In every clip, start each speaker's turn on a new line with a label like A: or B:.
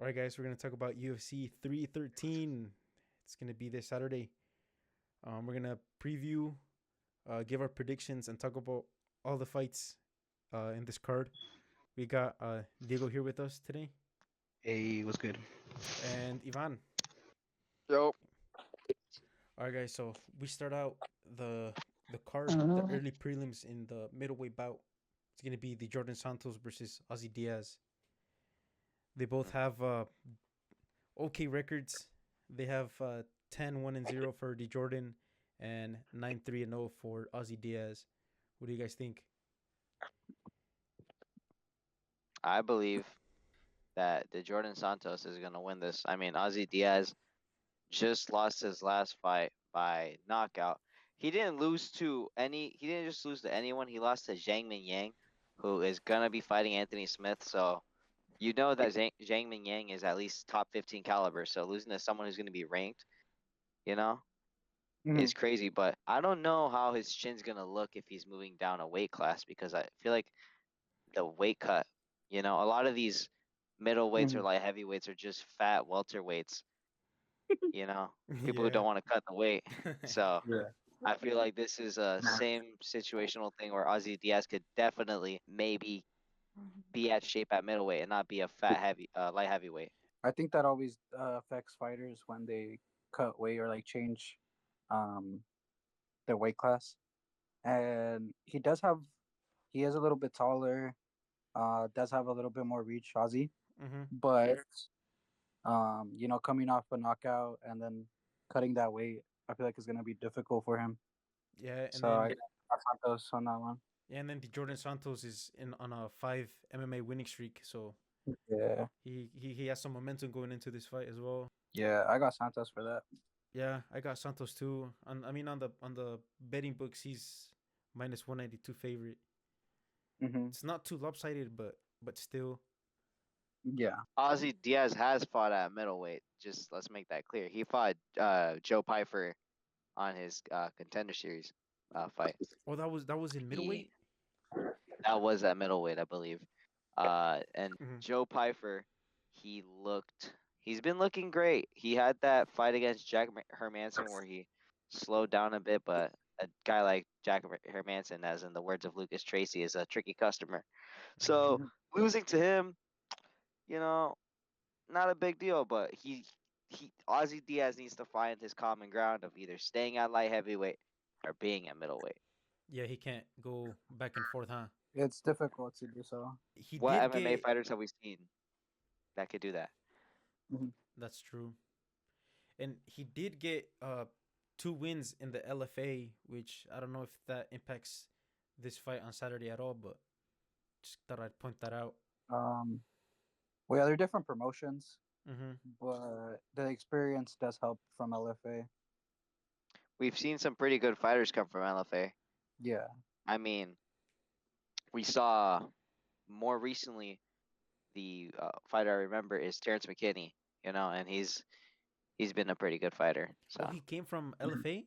A: All right, guys, we're gonna talk about UFC 313. It's gonna be this Saturday. We're gonna preview, give our predictions, and talk about all the fights in this card. We got Diego here with us today,
B: Hey, what's good?
A: and Ivan.
C: Yo,
A: All right, guys. So we start out the card, the early prelims in the middleweight bout. It's gonna be the Jordan Santos versus Ozzy Diaz. They both have okay records. They have 10-1-0 for the Jordan and 9-3-0 for Ozzy Diaz. What do you guys think?
C: I believe that the Jordan Santos is going to win this. I mean, Ozzy Diaz just lost his last fight by knockout. He didn't lose to any. He didn't just lose to anyone. He lost to Zhang Mingyang, who is gonna be fighting Anthony Smith. So you know that Zhang Mingyang is at least top 15 caliber. So losing to someone who's gonna be ranked, you know, is crazy. But I don't know how his chin's gonna look if he's moving down a weight class because I feel like the weight cut. A lot of these middleweights or
B: Mhm.
C: light heavyweights are just fat welterweights. People who
A: Yeah.
C: don't want to cut the weight. So
B: Yeah.
C: I feel like this is a same situational thing where Ozzy Diaz could definitely maybe be at shape at middleweight and not be a light heavyweight.
B: I think that always affects fighters when they cut weight or like change um, their weight class. And he is a little bit taller, does have a little bit more reach, Ozzy.
A: Mm-hmm.
B: But, coming off a knockout and then cutting that weight, I feel like it's going to be difficult for him.
A: Yeah, and
B: So I
A: then
B: got Santos on that one.
A: the Jordan Santos is in on a 5 MMA winning streak, so
B: Yeah.
A: he has some momentum going into this fight as well.
B: Yeah, I got Santos for that.
A: Yeah, I got Santos too. I mean on the betting books, he's -192 favorite.
B: Hmm.
A: It's not too lopsided, but still.
B: Yeah.
C: Ozzy Diaz has fought at middleweight. Just let's make that clear. He fought Joe Pyfer on his contender series fight.
A: Oh, that was in
C: He
A: middleweight.
C: That was at middleweight, I believe. And
A: Mm-hmm.
C: Joe Pyfer, he's been looking great. He had that fight against Jack Hermanson where he slowed down a bit, but a guy like Jack Hermanson, as in the words of Lucas Tracy, is a tricky customer.
A: Mm-hmm.
C: So losing to him, you know, not a big deal, but he Ozzy Diaz needs to find his common ground of either staying at light heavyweight or being at middleweight.
A: Yeah, he can't go back and forth, huh?
B: It's difficult to do so.
A: He
C: What
A: did
C: MMA
A: get.
C: fighters have we seen that could do that?
B: Mhm.
A: That's true, and he did get 2 wins in the LFA, which I don't know if that impacts this fight on Saturday at all, but just thought I'd point that out.
B: Um, well, yeah, they're different promotions,
A: Mm-hmm.
B: but the experience does help from LFA.
C: We've seen some pretty good fighters come from LFA.
B: Yeah,
C: I mean, we saw more recently the fighter I remember is Terrence McKinney, and he's been a pretty good fighter.
A: Oh,
C: So
A: he came from LFA.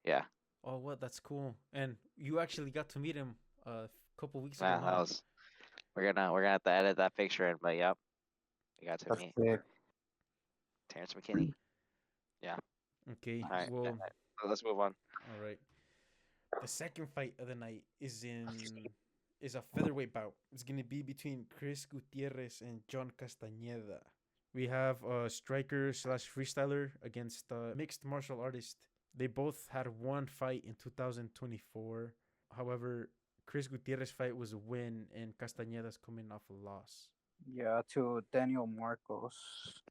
C: yeah,
A: Oh, what? That's cool. And you actually got to meet him a couple weeks ago,
C: man, that
A: huh?
C: was we're gonna have to edit that picture in, but yep, we got to
B: that's
C: meet
B: sick.
C: Terrence McKinney. Yeah,
A: Okay.
C: all right,
A: Well,
C: so let's move on.
A: all right. The second fight of the night is a featherweight bout. It's gonna be between Chris Gutierrez and John Castañeda. We have a striker slash freestyler against a mixed martial artist. They both had one fight in 2024. However, Chris Gutierrez fight was a win, and Castañeda's coming off a loss.
B: Yeah, to Daniel Marcos.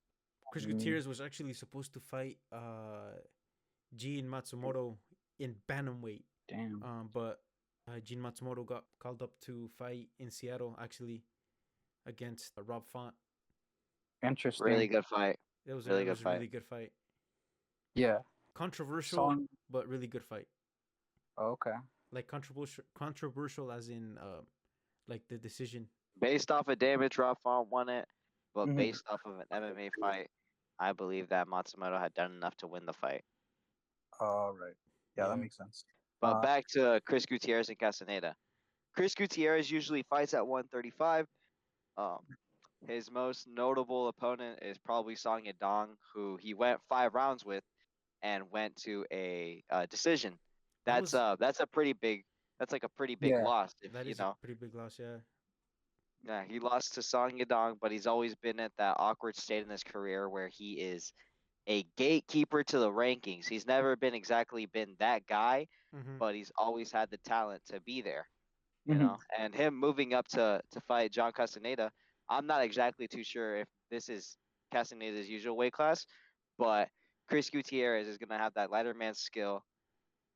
A: Chris
B: Mm,
A: Gutierrez was actually supposed to fight Jin Matsumoto in bantamweight,
B: damn,
A: but Jin Matsumoto got called up to fight in Seattle actually against Rob Font.
C: Really
B: interesting.
C: good fight.
A: It
C: Really good
A: was a
C: fight.
A: really good fight.
B: Yeah,
A: Controversial,
B: song.
A: but really good fight.
B: Oh, okay.
A: Like controversial as in like the decision.
C: Based off of damage, Rob Font won it, but
B: Hmm.
C: based off of an MMA fight, I believe that Matsumoto had done enough to win the fight.
B: All right. Yeah, that
A: Yeah.
B: makes sense.
C: But back to Chris Gutierrez and Castaneda. Chris Gutierrez usually fights at 135. Um, His most notable opponent is probably Song Yadong, who he went 5 rounds with and went to a decision.
A: That was
C: That's a pretty big that's like a pretty big
B: Yeah.
C: loss if
A: that
C: you
A: is a
C: know.
A: pretty big loss. Yeah.
C: Yeah, he lost to Song Yadong, but he's always been at that awkward state in his career where he is a gatekeeper to the rankings. He's never been exactly been that guy,
A: Mm-hmm.
C: but he's always had the talent to be there, you
B: Hmm.
C: know. And him moving up to fight John Castaneda, I'm not exactly too sure if this is Castaneda's usual weight class, but Chris Gutierrez is gonna have that lighter man skill,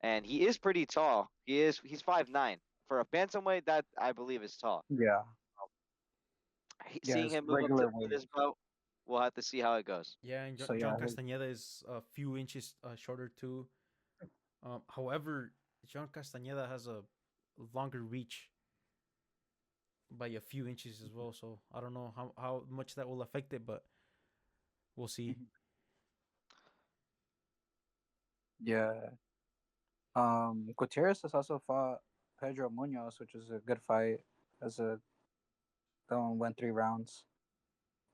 C: and he is pretty tall. He's 5'9". For a bantamweight, that I believe is tall.
B: Yeah. Yeah.
C: Seeing
B: It's
C: him move up
B: regular
C: to
B: weight.
C: this bout, we'll have to see how it goes.
A: Yeah, and
B: So
A: John
B: yeah.
A: Castañeda is a few inches shorter too. However, John Castañeda has a longer reach by a few inches as well. So I don't know how much that will affect it, but we'll see.
B: Mhm. Yeah. Gutierrez has also fought Pedro Munoz, which is a good fight. As a That one went 3 rounds.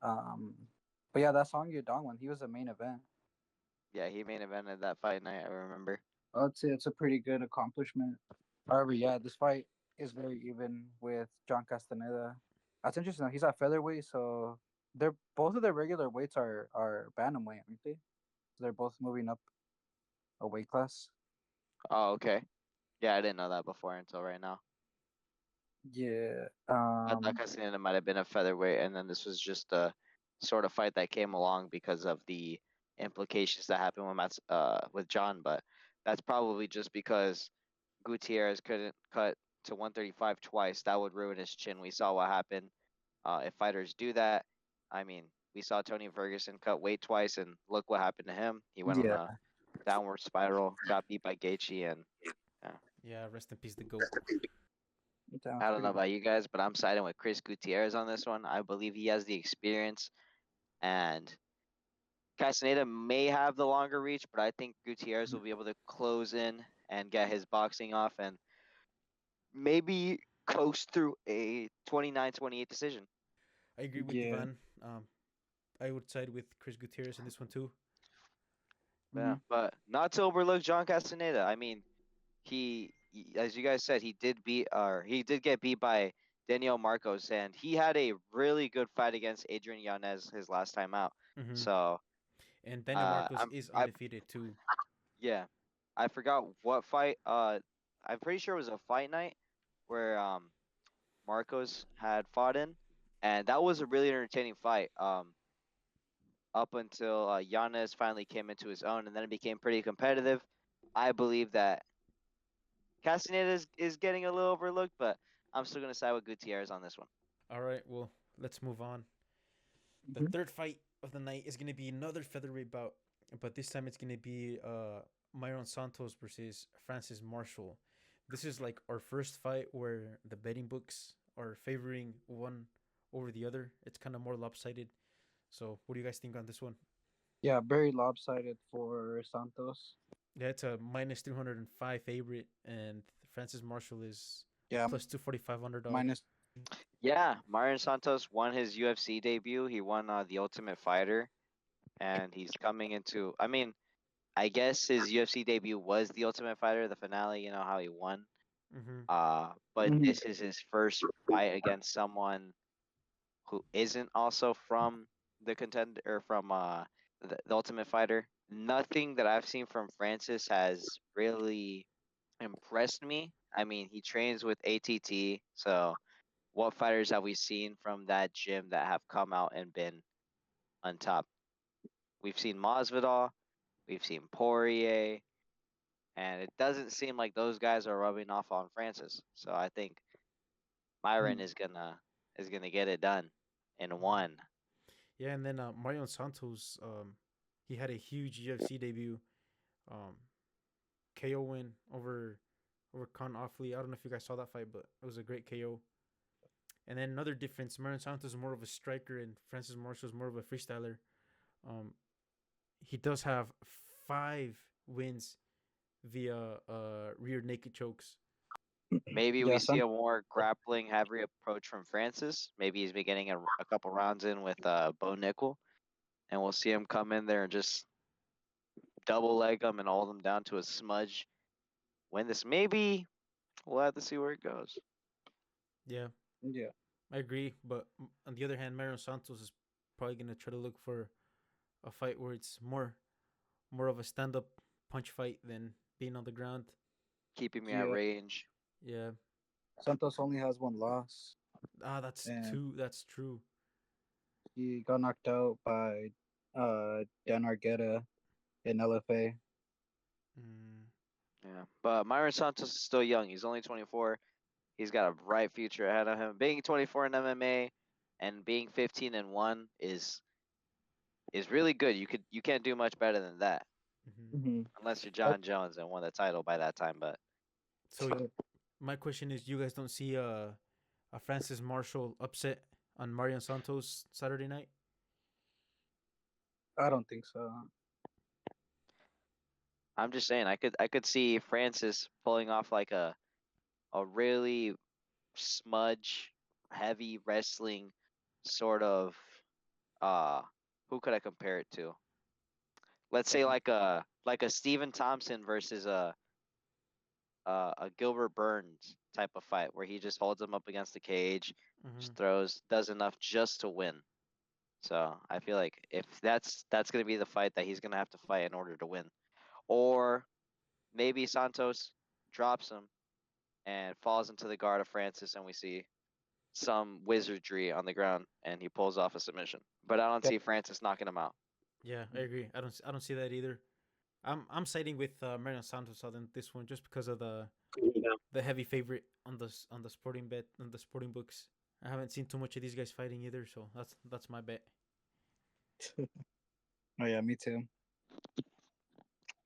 B: Um, but yeah, that Song Yudong one, he was the main event.
C: Yeah, he main evented that fight night. I remember.
B: I'd say it's a pretty good accomplishment. However, yeah, this fight is very even with John Castaneda. That's interesting. He's at featherweight, so they're both of their regular weights are bantamweight, aren't they? They're both moving up a weight class.
C: Oh, okay. Yeah, I didn't know that before until right now.
B: Yeah.
C: I thought Castaneda might have been a featherweight, and then this was just a sort of fight that came along because of the implications that happened with John. But that's probably just because Gutierrez couldn't cut to 135 twice. That would ruin his chin. We saw what happened. If fighters do that, I mean, we saw Tony Ferguson cut weight twice, and look what happened to him. He went on
B: Yeah.
C: a downward spiral, got beat by Gaethje, and yeah.
A: Yeah, rest in peace, the goat.
B: Sounds
C: I don't know
B: pretty.
C: about you guys, but I'm siding with Chris Gutierrez on this one. I believe he has the experience, and Castaneda may have the longer reach, but I think Gutierrez will be able to close in and get his boxing off and maybe coast through a 29-28 decision.
A: I agree with
B: Yeah.
A: Divan. I would side with Chris Gutierrez in this one too.
C: Yeah,
B: Mhm.
C: but not to overlook John Castaneda. I mean, as you guys said, he did get beat by Daniel Marcos, and he had a really good fight against Adrian Yanez his last time out.
A: Mm-hmm.
C: So,
A: And Daniel Marcos
C: I'm
A: is
C: I
A: undefeated too.
C: yeah, I forgot what fight. I'm pretty sure it was a fight night where Marcos had fought in, and that was a really entertaining fight. Up until Yanez finally came into his own, and then it became pretty competitive. I believe that Castaneda is getting a little overlooked, but I'm still gonna side with Gutierrez on this one.
A: All right, well, let's move on. The
B: Mhm.
A: third fight of the night is going to be another featherweight bout, but this time it's going to be Myron Santos versus Francis Marshall. This is like our first fight where the betting books are favoring one over the other. It's kind of more lopsided. So, what do you guys think on this one?
B: Yeah, very lopsided for Santos.
A: Yeah, it's a minus 305 favorite, and Francis Marshall is a
B: Yeah,
A: plus 245 underdog.
B: minus.
C: Yeah, Marion Santos won his UFC debut. He won the Ultimate Fighter, and he's coming into. I mean, I guess his UFC debut was the Ultimate Fighter, the finale. You know how he won.
A: Mm-hmm.
C: But
B: Mhm.
C: this is his first fight against someone who isn't also from the contender or from the Ultimate Fighter. Nothing that I've seen from Francis has really impressed me. I mean, he trains with ATT, so what fighters have we seen from that gym that have come out and been on top? We've seen Masvidal, we've seen Poirier, and it doesn't seem like those guys are rubbing off on Francis. So I think Myron
B: Mhm.
C: is gonna get it done in one.
A: Yeah, and then Marion Santos, he had a huge UFC debut, um, KO win over Con Offley. I don't know if you guys saw that fight, but it was a great KO. And then another difference: Marion Santos is more of a striker, and Francis Marshall is more of a freestyler. Um, he does have 5 wins via rear naked chokes.
C: Maybe
B: Yeah,
C: we see a more grappling heavy approach from Francis. Maybe he's been getting a couple rounds in with Bo Nickel, and we'll see him come in there and just double leg him and hold him down to a smudge. Win this. Maybe we'll have to see where it goes.
A: Yeah,
B: yeah,
A: I agree. But on the other hand, Marion Santos is probably gonna try to look for a fight where it's more of a stand up punch fight than being on the ground.
C: Keeping me at
B: yeah.
C: range.
A: Yeah.
B: Santos only has one loss,
A: Ah, that's
B: and
A: too. That's true.
B: he got knocked out by Dan Argueta in LFA.
A: Mm,
C: Yeah, but Myron Santos is still young. He's only 24. He's got a bright future ahead of him. Being 24 in MMA and being 15-1 is really good. You can't do much better than that
A: hmm
B: Mm-hmm.
C: unless you're John Jones and won the title by that time. But
A: So my question is, you guys don't see a Francis Marshall upset on Marion Santos Saturday night?
B: I don't think so.
C: I'm just saying I could see Francis pulling off like a really smudge heavy wrestling sort of uh who could I compare it to? Let's say like a Stephen Thompson versus a Gilbert Burns type of fight where he just holds him up against the cage,
A: Mm-hmm.
C: just throws, does enough just to win. So I feel like if that's gonna be the fight that he's gonna have to fight in order to win, or maybe Santos drops him and falls into the guard of Francis, and we see some wizardry on the ground, and he pulls off a submission. But I don't
B: Yeah.
C: see Francis knocking him out.
A: Yeah, I agree. I don't see that either. I'm siding with Marion Santos on this one just because of the heavy favorite on the sporting bet on the sporting books. I haven't seen too much of these guys fighting either, so that's my bet.
B: Oh yeah, me too.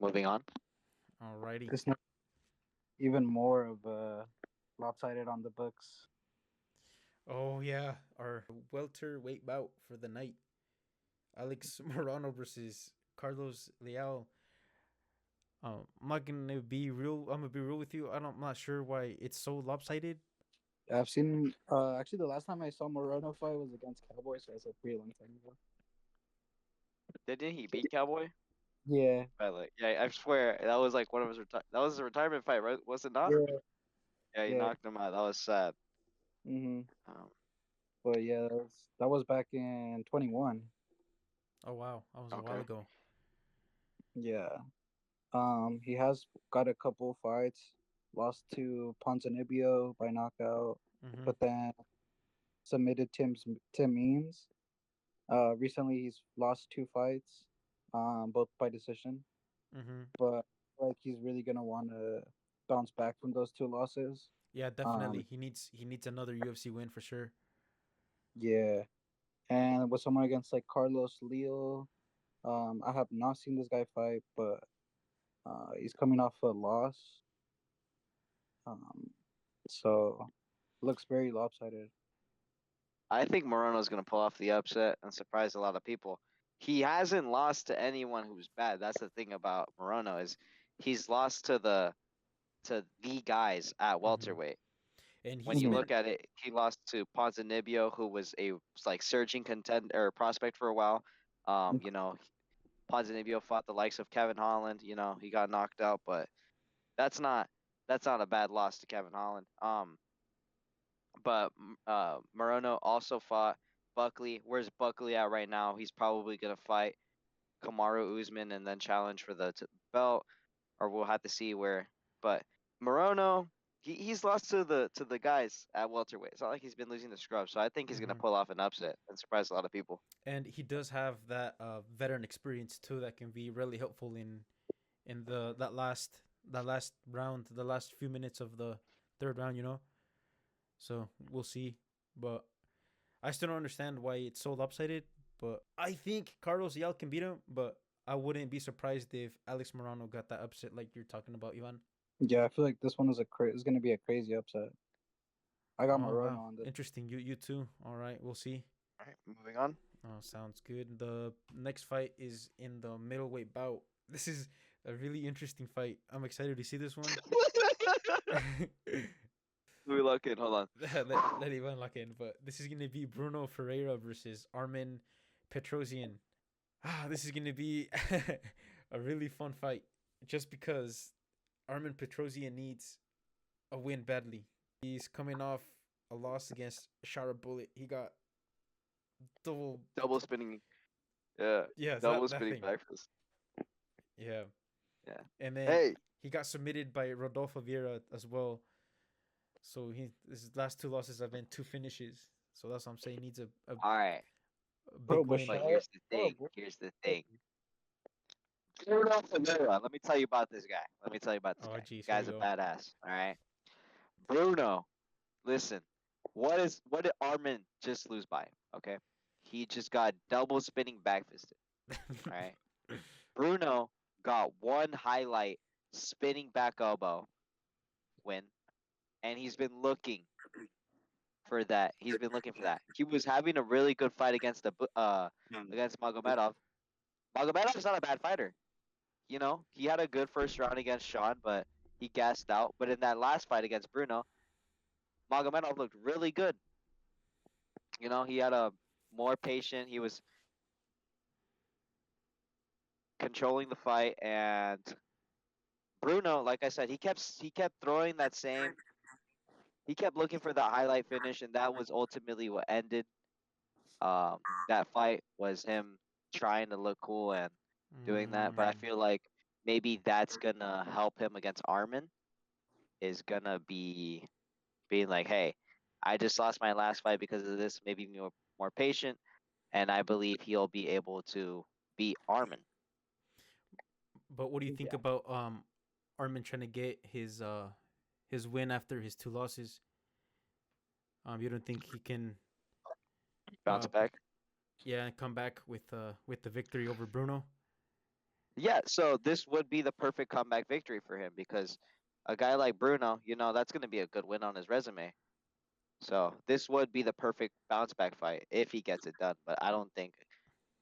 C: Moving on.
A: Alrighty.
B: It's not even more of a lopsided on the books.
A: Oh yeah, our welterweight bout for the night: Alex Morano versus Carlos Leal. I'm not gonna be real. I'm gonna be real with you. I'm not sure why it's so lopsided.
B: I've seen actually the last time I saw Moreno fight was against Cowboys, so that's a pretty long time ago.
C: Didn't he beat Cowboy?
B: Yeah,
C: Yeah, I swear that was like one of his that was a retirement fight, right? Was it not?
B: yeah,
C: Yeah, he
B: yeah.
C: knocked him out. That was sad.
B: Mhm.
C: Um,
B: But yeah, that was back in 21.
A: Oh wow, that was a while
C: okay.
A: ago.
B: Yeah. He has got a couple fights. Lost to Ponzinibbio by knockout,
A: Mm-hmm.
B: but then submitted Tim Means. Recently he's lost two fights, both by decision.
A: Mm-hmm.
B: But like he's really gonna want to bounce back from those two losses.
A: Yeah,
B: Um,
A: definitely. He needs another UFC win for sure.
B: yeah, and with someone against like Carlos Leo, I have not seen this guy fight, but he's coming off a loss. Um, so looks very lopsided.
C: I think Moreno's gonna pull off the upset and surprise a lot of people. He hasn't lost to anyone who's bad. That's the thing about Moreno is he's lost to the guys at
A: Mm-hmm.
C: welterweight.
A: And
C: When
A: he's
C: you
B: Mhm.
A: been
C: look at it, he lost to Ponzinibbio, who was a like surging contender or prospect for a while. You know, Ponzinibbio fought the likes of Kevin Holland. You know, he got knocked out, but that's not that's not a bad loss to Kevin Holland. But Moreno also fought Buckley. Where's Buckley at right now? He's probably gonna fight Kamaru Usman and then challenge for the belt, or we'll have to see where. But Moreno, he's lost to the guys at welterweight. It's not like he's been losing the scrub. So I think he's gonna
A: mm-hmm.
C: pull off an upset and surprise a lot of people.
A: And he does have that veteran experience too that can be really helpful in the that last round, the last few minutes of the third round. So we'll see. But I still don't understand why it's so lopsided. But I think Carlos Leal can beat him. But I wouldn't be surprised if Alex Morano got that upset like you're talking about, Ivan.
B: Yeah, I feel like this one is gonna be a crazy upset. I got
A: Oh
B: Moreno
A: wow,
B: on this.
A: interesting. You too. All right, we'll see.
C: All right, moving on.
A: Oh, sounds good. The next fight is in the middleweight bout. This is a really interesting fight. I'm excited to see this one.
C: Let me lock in. Hold on.
A: let Ivan lock in. But this is gonna be Bruno Ferreira versus Armin Petrosian. This is gonna be a really fun fight, just because Armin Petrosian needs a win badly. He's coming off a loss against Shara Bullet. He got double.
C: Double spinning. Yeah.
A: Yeah,
C: Double
A: that
C: spinning
A: thing.
C: back fist.
A: Yeah,
C: Yeah.
A: and then
C: Hey.
A: he got submitted by Rodolfo Vieira as well. So his last two losses have been two finishes. So that's what I'm saying. He needs a
C: All right.
B: Bro,
A: big
B: but
A: win.
C: But
B: Shara,
C: here's the
B: bro,
C: thing. Here's the thing. Bruno Ferreira. Let me tell you about this guy. Let me tell you about this
A: Oh,
C: guy.
A: geez, here we
C: Guy's a
A: go.
C: badass. All right. Bruno. Listen. What did Armin just lose by? Okay. He just got double spinning back fisted. All right. Bruno got one highlight spinning back elbow win, and he's been looking for that. He's been looking for that. He was having a really good fight against against Magomedov. Magomedov is not a bad fighter. You know, he had a good first round against Sean, but he gassed out. But in that last fight against Bruno, Magomedov looked really good. You know, he had a more patient. He was controlling the fight, and Bruno, like I said, he kept throwing that same. He kept looking for the highlight finish, and that was ultimately what ended that fight. Was him trying to look cool and doing that. But I feel like maybe that's gonna help him against Armin. Is gonna be being like, hey, I just lost my last fight because of this. Maybe more patient, and I believe he'll be able to beat Armin.
A: But what do you think
B: yeah.
A: about Armin trying to get his win after his two losses? You don't think he can
C: Bounce
A: uh
C: back.
A: yeah come back with the victory over Bruno?
C: Yeah, so this would be the perfect comeback victory for him because a guy like Bruno, you know, that's going to be a good win on his resume. So this would be the perfect bounce back fight if he gets it done. But I don't think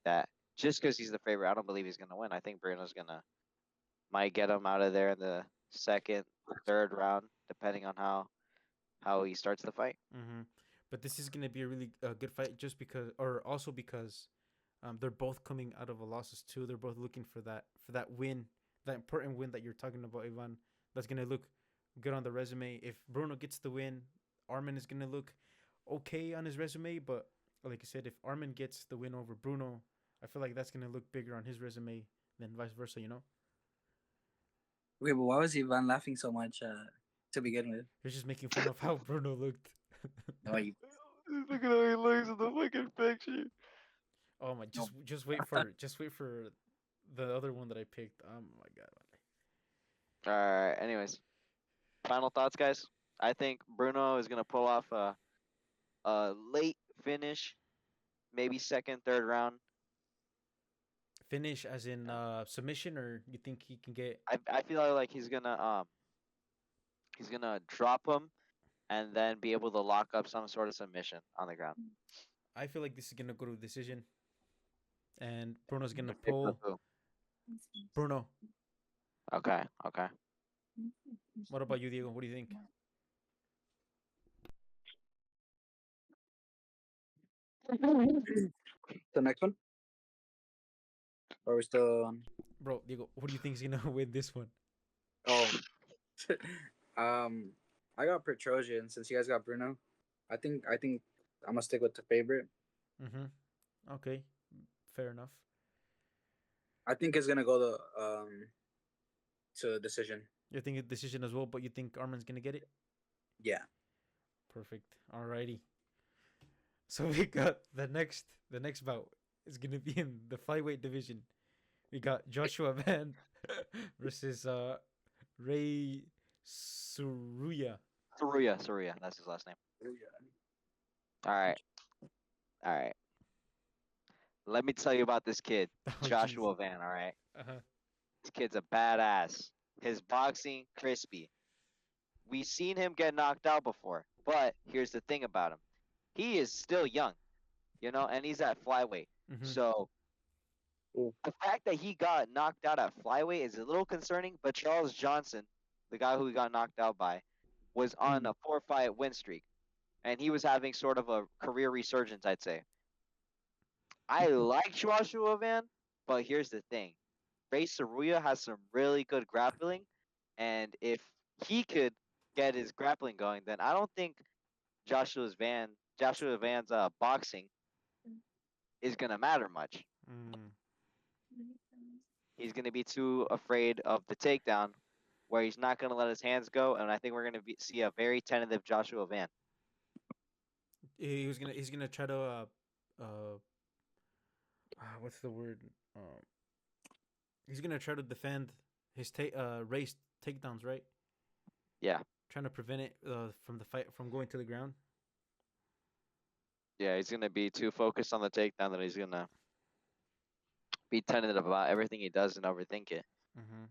C: that just because he's the favorite, I don't believe he's going to win. I think Bruno's going to might get him out of there in the second, third round, depending on how he starts the fight.
A: Mm-hmm. But this is gonna be a really good fight, just because, or also because, they're both coming out of a losses too. They're both looking for that win, that important win that you're talking about, Ivan. That's gonna look good on the resume. If Bruno gets the win, Armin is gonna look okay on his resume. But like I said, if Armin gets the win over Bruno, I feel like that's gonna look bigger on his resume than vice versa. You know,
B: Wait, but why was Ivan laughing so much to begin with?
A: he's just making fun of how Bruno looked.
B: No, you,
C: Look at how he looks in the fucking picture.
A: Oh my!
B: no.
A: Just wait for the other one that I picked. Oh my god!
C: All right. Anyways, final thoughts, guys. I think Bruno is gonna pull off a late finish, maybe second, third round.
A: Finish as in submission, or you think he can get?
C: I feel like he's gonna drop him and then be able to lock up some sort of submission on the ground.
A: I feel like this is gonna go to decision, and Bruno's gonna
C: Pick the
A: pull
C: two.
A: Bruno.
C: Okay. Okay.
A: What about you, Diego? What do you think,
B: The next one? Or are we still on?
A: bro? Diego, what do you think is gonna win this one?
B: Oh, um, I got Petrosian since you guys got Bruno. I think I'm gonna stick with the favorite.
A: Mm-hmm. Okay, fair enough.
B: I think it's gonna go to decision.
A: You think a decision as well, but you think Armin's gonna get it?
B: Yeah.
A: Perfect. Alrighty. So we got the next bout is gonna be in the flyweight division. We got Joshua Van versus Ray Suruya.
C: Saruya. That's his last name. All right. All right. Let me tell you about this kid,
A: Oh jeez.
C: Joshua Van. All right.
A: Uh-huh.
C: This kid's a badass. His boxing crispy. We've seen him get knocked out before, but here's the thing about him. He is still young, you know, and he's at flyweight.
A: Mm-hmm.
C: So
B: Ooh.
C: the fact that he got knocked out at flyweight is a little concerning, but Charles Johnson, the guy who he got knocked out by, was on a 4-fight win streak, and he was having sort of a career resurgence, I'd say. I like Joshua Van, but here's the thing: Ray Saruya has some really good grappling, and if he could get his grappling going, then I don't think Joshua Van's boxing is gonna matter much.
A: Mm.
C: He's gonna be too afraid of the takedown, where he's not gonna let his hands go, and I think we're gonna see a very tentative Joshua Van.
A: He's gonna try to uh what's the word? Um, he's gonna try to defend his race takedowns, right?
C: Yeah,
A: Trying to prevent it from the fight from going to the ground.
C: yeah, he's gonna be too focused on the takedown that he's gonna be tentative about everything he does and overthink it.
A: Mm-hmm.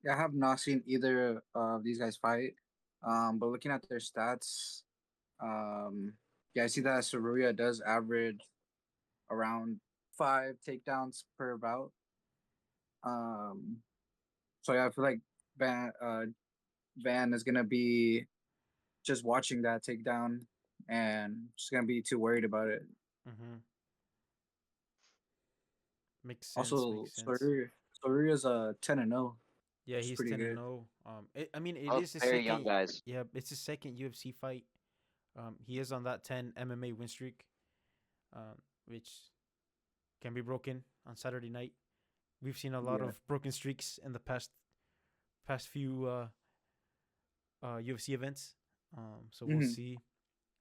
B: Yeah, I have not seen either of these guys fight. But looking at their stats, yeah, I see that Saruya does average around 5 takedowns per bout. Um, so yeah, I feel like Van is gonna be just watching that takedown and just gonna be too worried about it.
A: Mm-hmm. Makes sense.
B: Also,
A: Makes sense.
B: Saruya's 10-0,
A: Yeah,
B: which is
A: he's
B: pretty
A: 10 and
B: good.
A: 0. I mean, it
C: Both
A: is his
C: very young
A: second.
C: guys.
A: Yeah, it's his second UFC fight. He is on that 10 MMA win streak, which can be broken on Saturday night. We've seen a lot
B: Yeah.
A: of broken streaks in the past few UFC events. So we'll
B: Mhm.
A: see.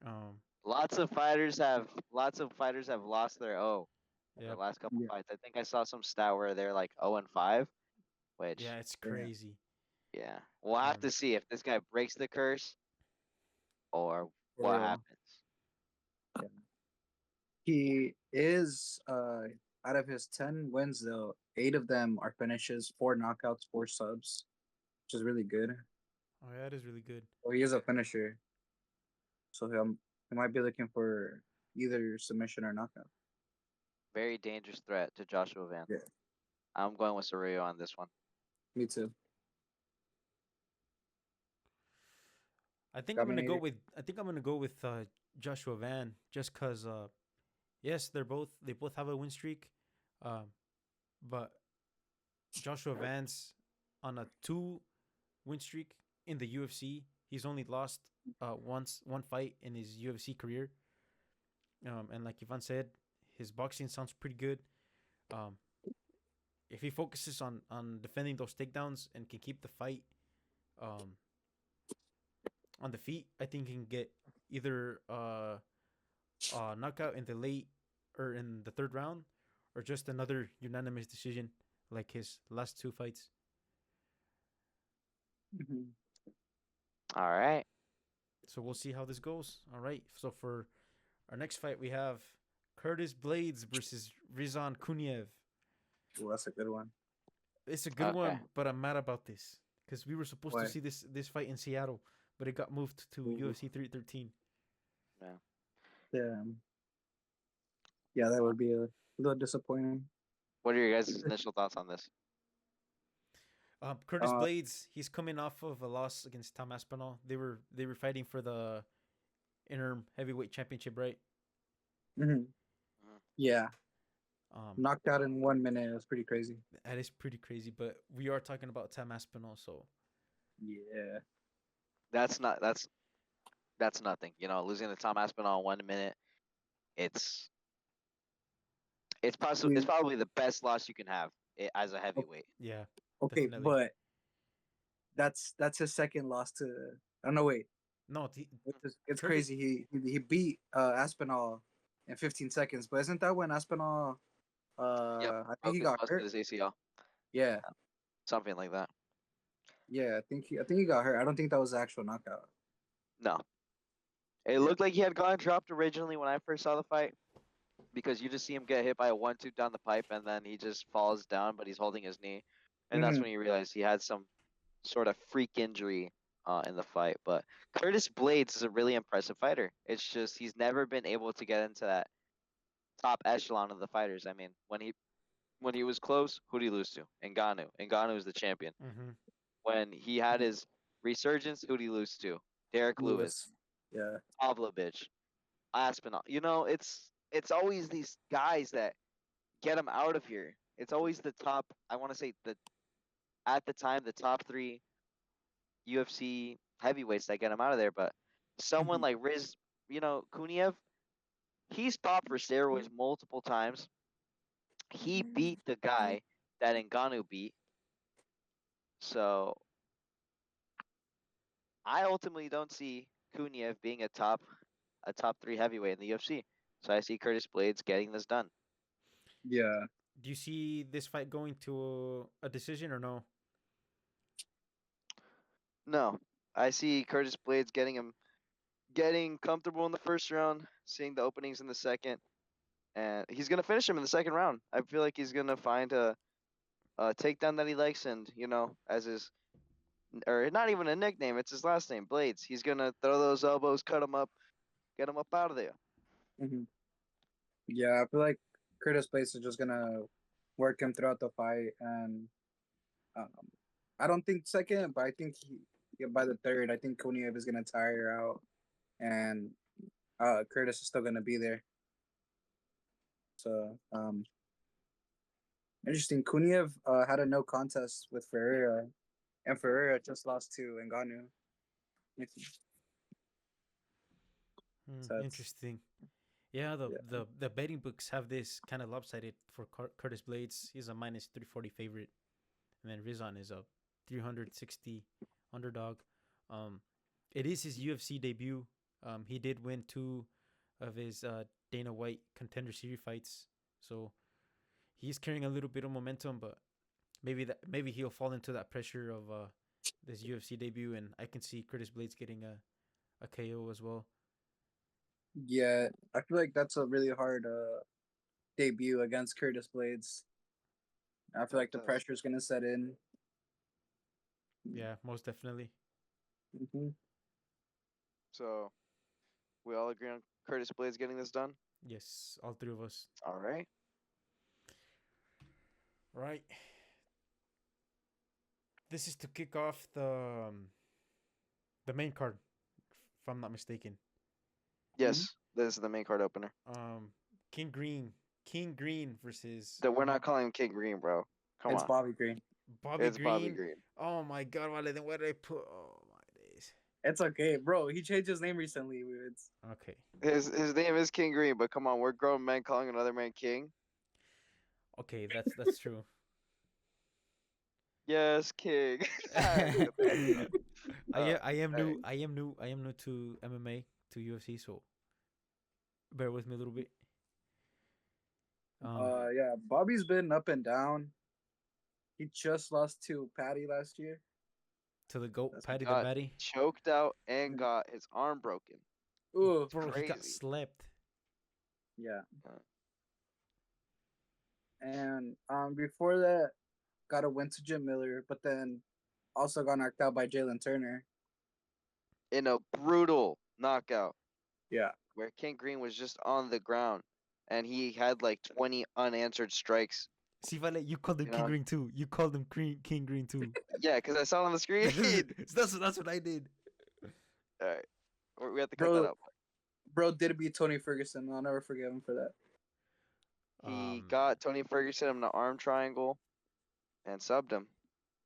A: Um,
C: Lots of fighters have lost their O in their
A: yeah,
C: last couple
B: Yeah.
C: fights. I think I saw some stat where they're like 0-5,
A: yeah,
C: which
A: it's
B: Yeah.
A: crazy.
C: yeah, we'll have to see if this guy breaks the curse or what
B: Or
C: happens.
B: yeah. He is out of his 10 wins though, 8 of them are finishes, 4 knockouts, 4 subs, which is really good.
A: Oh, yeah, that is really good.
B: Well, he is a finisher, so he might be looking for either submission or knockout.
C: Very dangerous threat to Joshua Van.
B: Yeah,
C: I'm going with Cerrillo on this one.
B: me too.
A: I think I'm
B: Got
A: gonna
B: me.
A: go with Joshua Van just cause yes they both have a win streak, um, but Joshua Van's on a 2 win streak in the UFC. He's only lost one fight in his UFC career. And like Ivan said, his boxing sounds pretty good. Um, if he focuses on defending those takedowns and can keep the fight um, on the feet, I think he can get either knockout in the late or in the third round, or just another unanimous decision like his last 2 fights.
B: Mhm.
C: All right.
A: So we'll see how this goes. All right. So for our next fight, we have Curtis Blades versus Rizan Kuniev.
B: Ooh, that's a good one.
A: It's a good
C: Okay.
A: one, but I'm mad about this because we were supposed to
B: Why?
A: see this fight in Seattle, but it got moved to
B: Ooh.
A: UFC 313.
C: Yeah.
B: Yeah, yeah, that would be a little disappointing.
C: What are your guys' initial thoughts on this?
A: Curtis
B: Uh,
A: Blades, he's coming off of a loss against Tom Aspinall. They were fighting for the interim heavyweight championship, right?
B: mhm. Yeah,
A: Um,
B: knocked out in 1 minute. That's pretty crazy.
A: that is pretty crazy, but we are talking about Tom Aspinall, so
B: Yeah.
C: That's not that's nothing. You know, losing to Tom Aspinall in 1 minute, it's it's
B: We
C: probably the best loss you can have as a
B: o-
C: heavyweight.
A: yeah,
B: okay,
A: definitely.
B: but that's his second loss to. Oh no, wait.
A: No,
B: It's
A: Curtis.
B: crazy. He beat Aspinall in 15 seconds, but isn't that when Aspinall?
C: Yep.
B: I think he
C: Broke his
B: got hurt.
C: busted his ACL.
B: Yeah,
C: Something like that.
B: yeah. I think he got hurt. I don't think that was the actual knockout.
C: No. It
B: Yeah.
C: looked like he had gotten dropped originally when I first saw the fight because you just see him get hit by a 1-2 down the pipe and then he just falls down, but he's holding his knee. And that's
B: Hmm.
C: when you realize he had some sort of freak injury in the fight. But Curtis Blades is a really impressive fighter. It's just he's never been able to get into that top echelon of the fighters. I mean, when he was close, who did he lose to? Ngannou. Ngannou is the champion.
A: Mm-hmm.
C: When he had his Resurgence, who'd he lose to? Derek Lewis,
B: Yeah.
C: Pavlovich, Aspinall. You know, it's always these guys that get him out of here. It's always the top. I want to say at the time the top 3 UFC heavyweights that get him out of there. But someone
B: Mhm.
C: like Riz, Kuniev, he's popped for steroids multiple times. He beat the guy that Ngannou beat. So I ultimately don't see Kuniev being a top 3 heavyweight in the UFC. So I see Curtis Blades getting this done.
B: Yeah.
A: Do you see this fight going to a decision or no?
C: No, I see Curtis Blades getting comfortable in the first round, seeing the openings in the second, and he's gonna finish him in the second round. I feel like he's gonna find a takedown that he likes, and as his or not even a nickname, it's his last name, Blades. He's gonna throw those elbows, cut him up, get him up out of there.
B: Hmm. Yeah, I feel like Curtis Blades is just gonna work him throughout the fight, and um, I don't think second, but I think by the third, I think Koniev is gonna tire out, and Curtis is still gonna be there. So interesting. Kuniev had a no contest with Ferreira, and Ferreira just lost to Ngannou. So it's
A: Interesting. Yeah, the,
B: yeah.
A: the the betting books have this kind of lopsided for Curtis Blades. He's a minus 340 favorite, and then Rizan is a 360 underdog. Um, it is his UFC debut. He did win 2 of his Dana White Contender Series fights, so he's carrying a little bit of momentum. But maybe he'll fall into that pressure of this UFC debut, and I can see Curtis Blades getting a KO as well.
B: Yeah, I feel like that's a really hard debut against Curtis Blades. I feel like the
C: Does.
B: pressure is gonna set in.
A: Yeah, most definitely.
B: Hmm.
C: So we all agree on Curtis Blades getting this done.
A: Yes, all 3 of us.
C: All right.
A: Right. This is to kick off the main card, if I'm not mistaken.
B: Hmm.
C: Yes, this is the main card opener.
A: Um, King Green, King Green versus
C: That we're not calling him King Green, bro. Come
B: It's
C: on,
B: Bobby Green.
A: Bobby
C: it's Bobby
A: Green.
C: Green.
A: Oh my God! Why then? Why did I put? Oh my days.
B: It's okay, bro. He changed his name recently. It's
A: Okay.
C: His name is King Green, but come on, we're grown men calling another man King.
A: Okay, that's true.
C: Yes, King.
A: I am
C: Alright.
A: new. I am new to MMA, to UFC. So bear with me a little bit.
B: yeah. Bobby's been up and down. He just lost to Patty last year.
A: To the goat,
B: That's
A: Patty the
C: Got
A: Batty.
C: choked out and got his arm broken.
B: ooh,
A: Bro, he got
C: Crazy.
A: slept.
B: yeah.
C: Uh,
B: And before that, got a win to Jim Miller, but then also got knocked out by Jalen Turner.
C: In a brutal knockout
B: Yeah.
C: where King Green was just on the ground and he had like 20 unanswered strikes.
A: See, Vale, you called him
C: You
A: King
C: know?
A: Green too. You called him King Green too.
C: Yeah, because I saw it on the screen.
A: that's what I did.
C: All right. We have to cut that
B: Bro,
C: out.
B: bro did beat Tony Ferguson. I'll never forgive him for that.
C: He got Tony Ferguson in the arm triangle and subbed him.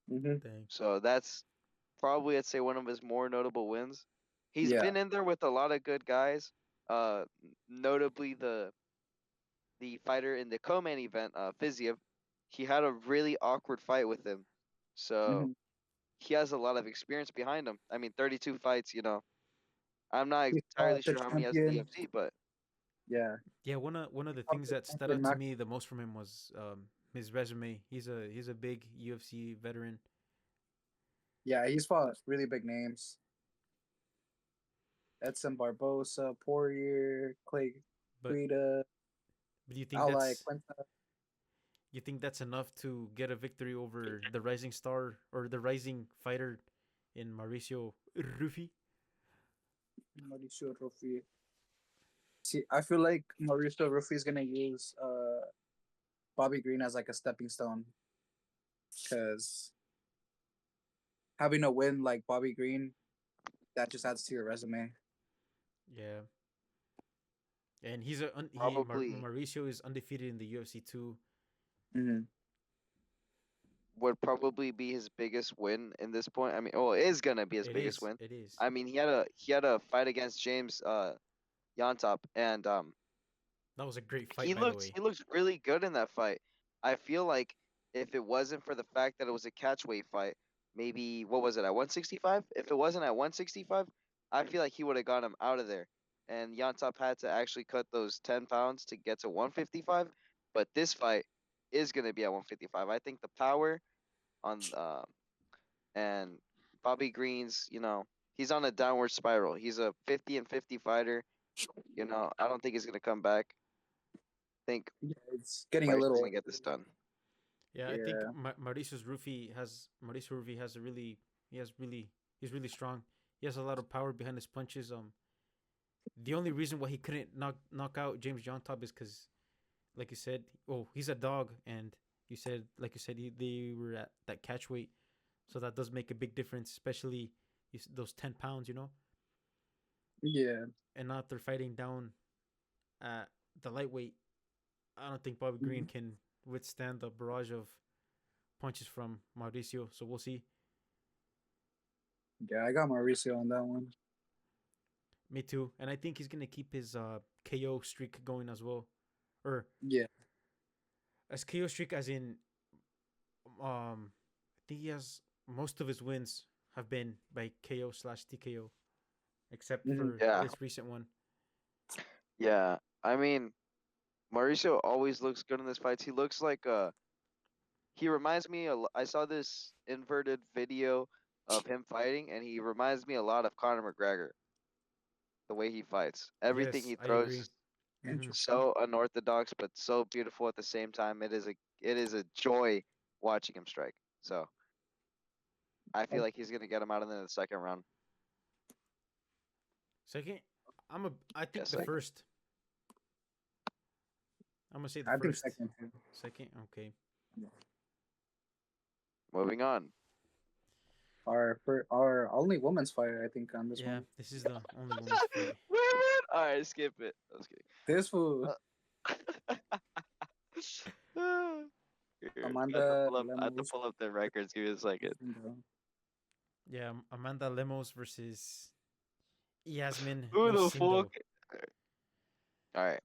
B: Hmm.
A: Dang.
C: So that's probably, I'd say, one of his more notable wins. He's
B: Yeah.
C: been in there with a lot of good guys. Notably the fighter in the co-main event, Fiziev. He had a really awkward fight with him. So
B: Hmm.
C: he has a lot of experience behind him. I mean, 32 fights, I'm not
B: He
C: entirely
B: fought the
C: sure how many he has in the
B: champion.
C: UFC, but
B: Yeah.
A: Yeah, one of the
B: Fought
A: things
B: the
A: that stood
B: champion.
A: out to me the most from him was his resume. He's a big UFC veteran.
B: Yeah, he's fought really big names. Edson Barbosa, Poirier, Clay
A: But
B: Guida,
A: do
B: Ally Quinta.
A: you think that's enough to get a victory over the rising star or the rising fighter in Mauricio Rufy?
B: Mauricio Rufy. See, I feel like Mauricio Rufy is gonna use Bobby Green as like a stepping stone, because having a win like Bobby Green, that just adds to your resume.
A: Yeah. And
C: Probably
A: Mauricio is undefeated in the UFC too.
B: Mm-hmm.
C: would probably be his biggest win in this point. I mean, well, it is gonna be his
A: It
C: biggest
A: is.
C: win.
A: It is.
C: I mean, he had a fight against James Yontop, and
A: That was a great
C: he
A: fight, by the
C: looks
A: way.
C: he looks really good in that fight. I feel like if it wasn't for the fact that it was a catchweight fight, maybe what was it at 165? If it wasn't at 165, I feel like he would have got him out of there. And Yontop had to actually cut those 10 pounds to get to 155. But this fight is gonna be at 155. I think the power on and Bobby Green's, he's on a downward spiral. He's a 50-50 fighter. I don't think he's gonna come back. I think
B: Yeah, it's getting a
C: Bryce is
B: little.
C: gonna get this done.
A: Yeah, I think
B: Yeah.
A: Mauricio Rufi has a really he's really strong. He has a lot of power behind his punches. The only reason why he couldn't knock out James John Top is because, like you said, he's a dog, and like you said, they were at that catch weight, so that does make a big difference, especially those 10 pounds,
B: Yeah.
A: and now if they're fighting down at the lightweight, I don't think Bobby Green
B: Mhm.
A: can withstand the barrage of punches from Mauricio. So we'll see.
B: Yeah, I got Mauricio on that one.
A: Me too, and I think he's gonna keep his KO streak going as well, or
B: Yeah.
A: as KO streak as in I think he has most of his wins have been by KO/TKO, except
B: Mm-hmm.
A: for
C: Yeah,
A: this recent one.
C: yeah. I mean, Mauricio always looks good in this fights. He looks like he reminds me. I saw this inverted video of him fighting, and he reminds me a lot of Conor McGregor. The way he fights, everything
A: Yes,
C: he
A: I
C: throws
A: agree.
C: is
A: Mm-hmm.
B: Interesting.
C: so unorthodox, but so beautiful at the same time. It is a joy watching him strike. So I feel like he's gonna get him out in the second round.
A: Second, I think
C: Yes,
A: the
C: second.
A: first. I'm gonna say the
B: I think
A: first.
B: second too.
A: Second, okay.
C: Moving on.
B: Our only women's fighter, I think, on this
A: Yeah,
B: one.
A: this is the only women's fight.
C: Women. All right, skip it. I was kidding.
B: This fool,
C: Here,
B: Amanda
C: I have to
B: Lemos.
C: pull up the records. Give me a second.
A: Yeah, Amanda Lemos versus Yasmin
C: Who the
A: Nocindo.
C: fuck? All right.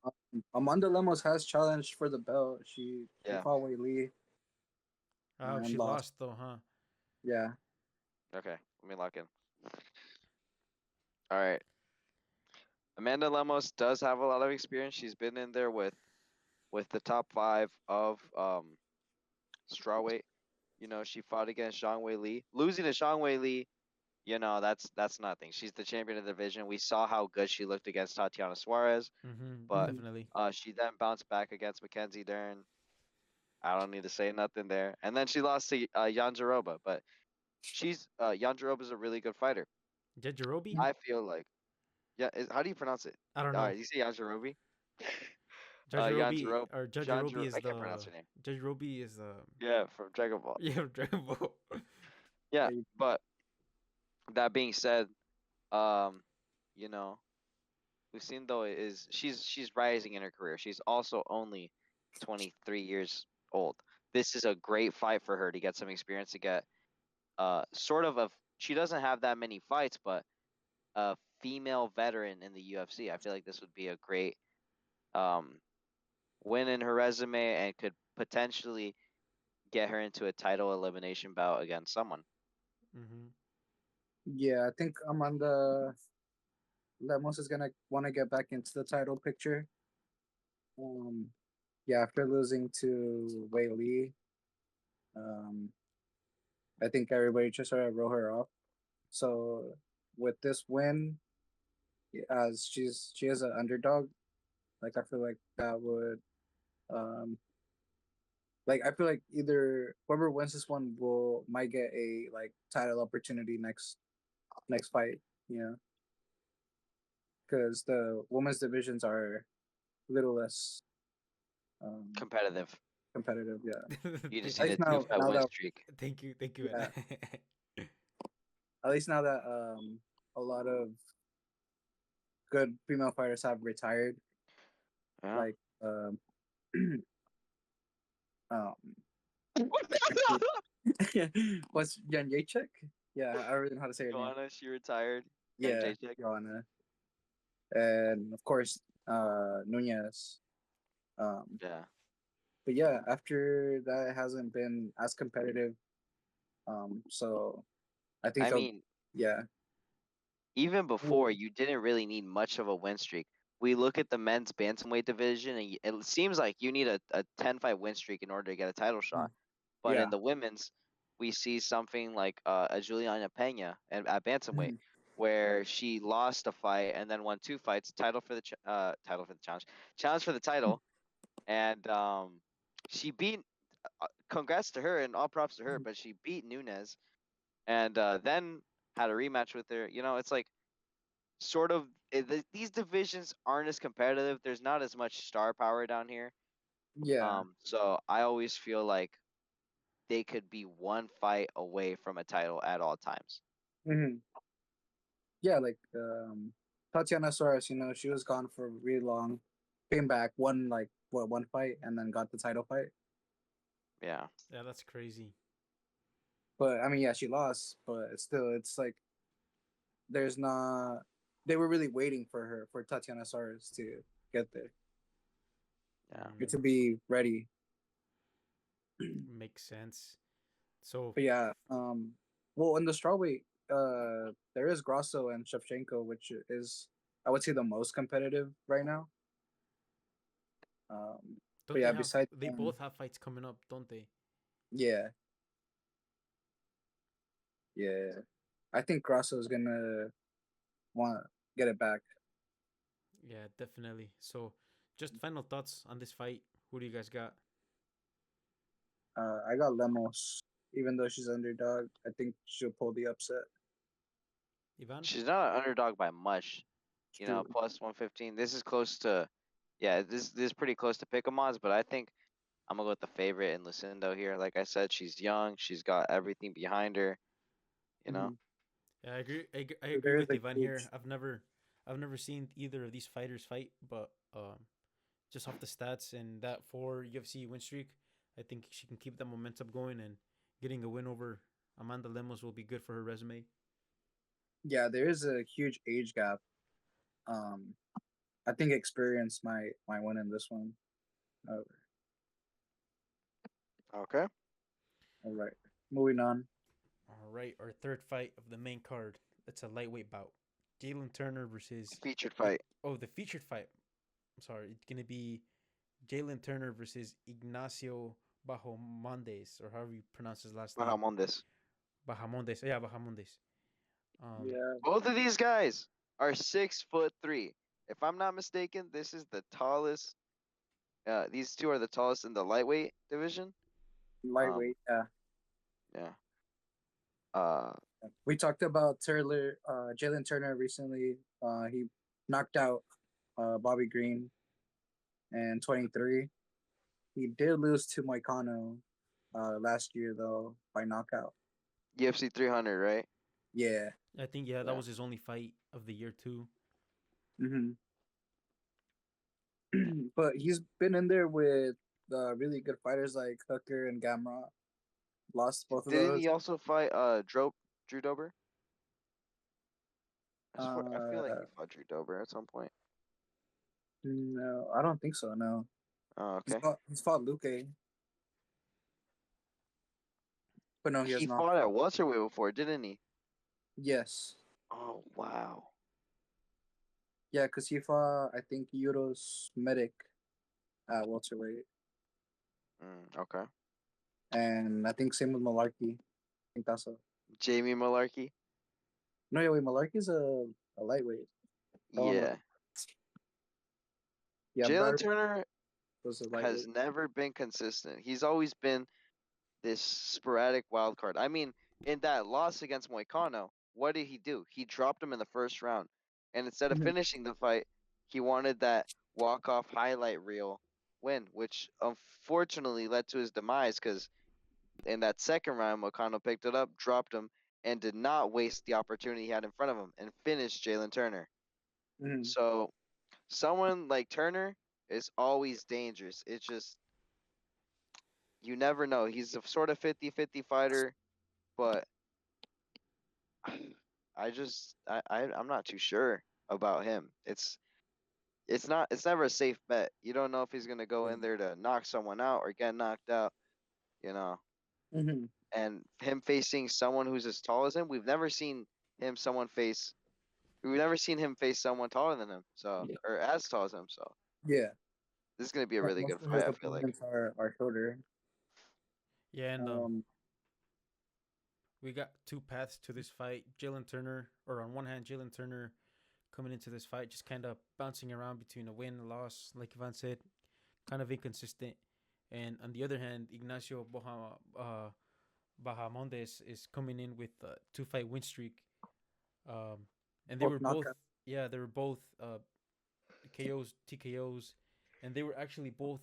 B: Amanda Lemos has challenged for the belt. She
C: Yeah.
B: fought Wei Lee
A: Oh,
B: and
A: she
B: lost.
A: lost though, huh?
B: Yeah.
C: Okay. Let me lock in. All right. Amanda Lemos does have a lot of experience. She's been in there with the top 5 of strawweight. She fought against Zhang Wei Li. Losing to Zhang Wei Li, that's nothing. She's the champion of the division. We saw how good she looked against Tatiana Suarez,
A: Mm-hmm.
C: but
A: Definitely.
C: she then bounced back against Mackenzie Dern. I don't need to say nothing there. And then she lost to Jan Jaroba, but Jan Jaroba is a really good fighter.
A: Jajirobe?
C: I feel like, yeah. How do you pronounce it?
A: I don't
C: All
A: know.
C: right, you say Jan Jarobi? Jan
A: Jajirobe
C: Jarob,
A: or
C: Jan
A: Jajirobe is
C: I can't pronounce her name.
A: Jajirobe is
C: Yeah, from Dragon Ball.
A: yeah, Dragon Ball.
C: Yeah, but that being said, um, you know, Lucindo she's rising in her career. She's also only 23 years old. This is a great fight for her to get some experience to get sort of she doesn't have that many fights, but a female veteran in the UFC. I feel like this would be a great um win in her resume and could potentially get her into a title elimination bout against someone.
A: Mm-hmm.
B: Yeah, I think Amanda Lemos is gonna want to get back into the title picture. Yeah, after losing to Wei Lee, um, I think everybody just sort of wrote her off. So with this win, as she is an underdog, like I feel like that would like I feel like either whoever wins this one might get a like title opportunity next fight, you know, because the women's divisions are a little less
C: Competitive.
B: competitive. Yeah,
C: You just
B: at
C: need a
B: least
C: two fight
B: now
C: win
B: that
C: streak.
A: Thank you,
B: yeah, At least now that a lot of good female fighters have retired,
C: Yeah.
B: like um what's Jan Jacek? Yeah, I don't really know how to say her name.
C: Joanna, she retired. And
B: Yeah,
C: Jacek.
B: Joanna, and of course Nunez. Um,
C: Yeah.
B: but yeah, after that, it hasn't been as competitive. So I think
C: I
B: they'll,
C: mean,
B: yeah.
C: even before,
B: Ooh.
C: you didn't really need much of a win streak. We look at the men's bantamweight division, and it seems like you need a 10-fight win streak in order to get a title shot. But in
B: Yeah.
C: the women's, we see something like a Juliana Pena at bantamweight,
B: Mhm.
C: where she lost a fight and then won 2 fights, title for the challenge for the title, and she beat. Congrats to her and all props to her, but she beat Nunez and then had a rematch with her. You know, it's like sort of these divisions aren't as competitive. There's not as much star power down here.
B: Yeah.
C: So I always feel like they could be 1 fight away from a title at all times.
B: Hmm. Yeah, like Tatiana Suarez, she was gone for really long, came back, won like what one fight, and then got the title fight.
C: Yeah.
A: Yeah, that's crazy.
B: But I mean, yeah, she lost, but it's like there's not. They were really waiting for her for Tatiana Suarez to get there,
C: Yeah.
B: to be ready.
A: Makes sense. So
B: But yeah, well, in the strawweight, there is Grasso and Shevchenko, which is I would say the most competitive right now. But
A: don't they
B: yeah,
A: have?
B: besides
A: They
B: them,
A: both have fights coming up, don't they?
B: yeah, yeah, I think Grasso is gonna want to get it back.
A: Yeah, definitely. So, just final thoughts on this fight. Who do you guys got?
B: I got Lemos, even though she's underdog. I think she'll pull the upset.
A: Ivan?
C: She's not an underdog by much.
B: It's
C: You know,
B: true.
C: plus 115. This is close to, yeah, this is pretty close to pick 'em odds, but I think I'm gonna go with the favorite in Lucindo here. Like I said, she's young. She's got everything behind her. You know.
B: Mm-hmm.
A: Yeah, I agree
B: There is
A: with
B: a
A: Ivan here.
B: huge,
A: I've never seen either of these fighters fight, but just off the stats and that 4 UFC win streak, I think she can keep that momentum going and getting a win over Amanda Lemos will be good for her resume.
B: yeah, there is a huge age gap. Um, I think experience might win in this one. Uh,
C: Okay.
B: all right, moving on.
A: All right, our third fight of the main card. It's a lightweight bout. Jalen Turner versus
C: Featured fight.
A: the featured fight. I'm sorry, it's gonna be Jalen Turner versus Ignacio Bahamondes, or however you pronounce his last name.
C: Bahamondes.
A: Bahamondes. Yeah, Bahamondes. Um,
B: Yeah,
C: Both of these guys are 6'3". If I'm not mistaken, this is the tallest. These two are the tallest in the lightweight division. Um,
B: lightweight. Yeah,
C: yeah. Uh,
B: we talked about Jalen Turner recently. He knocked out Bobby Green in 23. He did lose to Moicano last year though by knockout.
C: UFC 300, right?
B: Yeah.
A: I think that
C: Yeah.
A: was his only fight of the year too.
B: Hmm. But he's been in there with really good fighters like Hooker and Gamrot. Lost both of
C: Didn't
B: those.
C: he also fight Drew Dober? I feel like
B: Uh,
C: he fought Drew Dober at some point.
B: no, I don't think so. No,
C: Oh,
B: he's
C: okay.
B: fought Luke, but no, he has
C: He
B: not
C: fought at
B: fought.
C: welterweight before, didn't he?
B: Yes,
C: Oh wow.
B: yeah, because he fought I think Euros Medic at welterweight,
C: Okay.
B: and I think same with Malarkey. I think that's a
C: Jamie Malarkey.
B: no. Yeah, wait, Malarkey's a lightweight. That
C: Yeah.
B: yeah,
C: Jalen
B: Brad
C: Turner
B: was a
C: has
B: lightweight.
C: never been consistent. He's always been this sporadic wild card. I mean, in that loss against Moicano, what did he do? He dropped him in the first round. And instead of
B: Mhm.
C: finishing the fight, he wanted that walk-off highlight reel win, which unfortunately led to his demise because in that second round, Moicano picked it up, dropped him, and did not waste the opportunity he had in front of him and finished Jalen Turner.
B: Mhm.
C: So someone like Turner is always dangerous. It's just you never know. He's a sort of 50-50 fighter, but I'm not too sure about him. It's never a safe bet. You don't know if he's gonna go
B: Yeah.
C: in there to knock someone out or get knocked out, you know.
B: Mhm.
C: And him facing someone who's as tall as him, we've never seen him face someone taller than him, so
B: Yeah.
C: or as tall as him. So
B: Yeah.
C: this is gonna be a
B: Like
C: really
B: most
C: good
B: of his
C: fight, I feel like.
B: opponents are shorter.
A: Yeah, and
B: Um.
A: we got two paths to this fight. Jalen Turner, or on one hand, Jalen Turner coming into this fight, just kind of bouncing around between a win and a loss, like Ivan said, kind of inconsistent. And on the other hand, Ignacio Bahamondes is coming in with a 2 fight win streak. And they
B: Both
A: were both,
B: knockout.
A: yeah, they were both KOs, TKOs, and they were actually both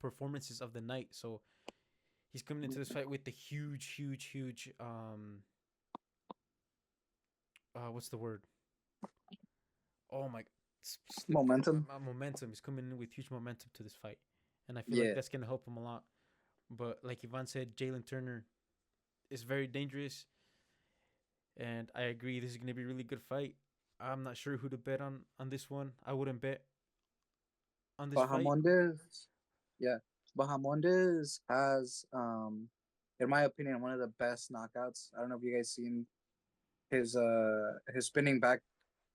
A: performances of the night. So he's coming into this fight with the huge, what's the word? Oh my, slipped
B: Momentum.
A: my momentum. He's coming in with huge momentum to this fight, and I feel like
B: Yeah.
A: that's gonna help him a lot. But like Ivan said, Jalen Turner is very dangerous, and I agree this is gonna be a really good fight. I'm not sure who to bet on this one. I wouldn't bet on this fight.
B: Bahamondes. Yeah. Bahamondes has, in my opinion, one of the best knockouts. I don't know if you guys seen his spinning back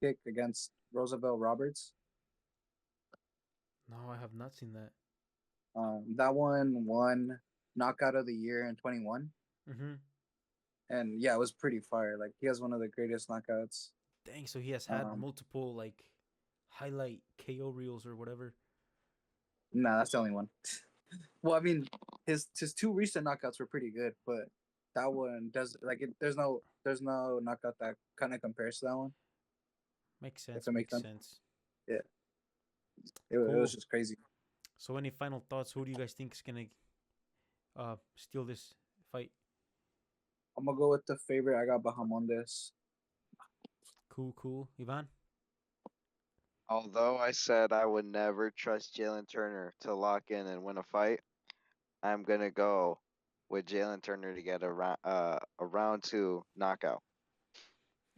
B: kick against Roosevelt Roberts.
A: No, I have not seen that.
B: That one won knockout of the year in 21.
A: Mm-hmm.
B: And yeah, it was pretty fire. Like he has one of the greatest knockouts.
A: Dang, so he has had
B: Um,
A: multiple like highlight KO reels or whatever.
B: nah, that's the only one. Well, I mean, his two recent knockouts were pretty good, but that one does like it. There's no knockout that kind of compares to that one.
A: Makes
B: If
A: sense.
B: it makes
A: Makes
B: sense.
A: sense.
B: Yeah, it was
A: Cool.
B: just crazy.
A: So, any final thoughts? Who do you guys think is gonna steal this fight?
B: I'm gonna go with the favorite. I got Bahamondes.
A: Cool, cool. Ivan.
C: Although I said I would never trust Jalen Turner to lock in and win a fight, I'm gonna go with Jalen Turner to get a round two knockout.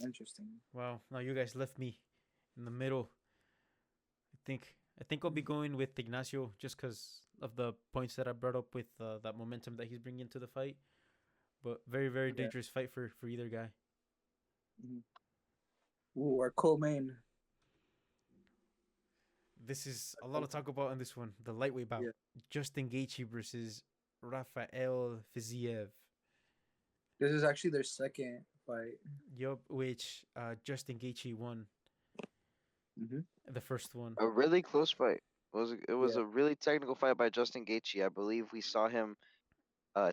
B: Interesting.
A: Wow. Now you guys left me in the middle. I think I'll be going with Ignacio just because of the points that I brought up with that momentum that he's bringing to the fight. But very
B: Yeah.
A: dangerous fight for either guy.
B: Mhm. Ooh, our co-main.
A: This is a lot to talk about in this one. The lightweight bout:
B: Yeah.
A: Justin Gaethje versus Rafael Fiziev.
B: This is actually their second fight.
A: Yup, which Justin Gaethje won
B: Mm-hmm.
A: the first one.
C: A really close fight. It was
B: Yeah.
C: a really technical fight by Justin Gaethje. I believe we saw him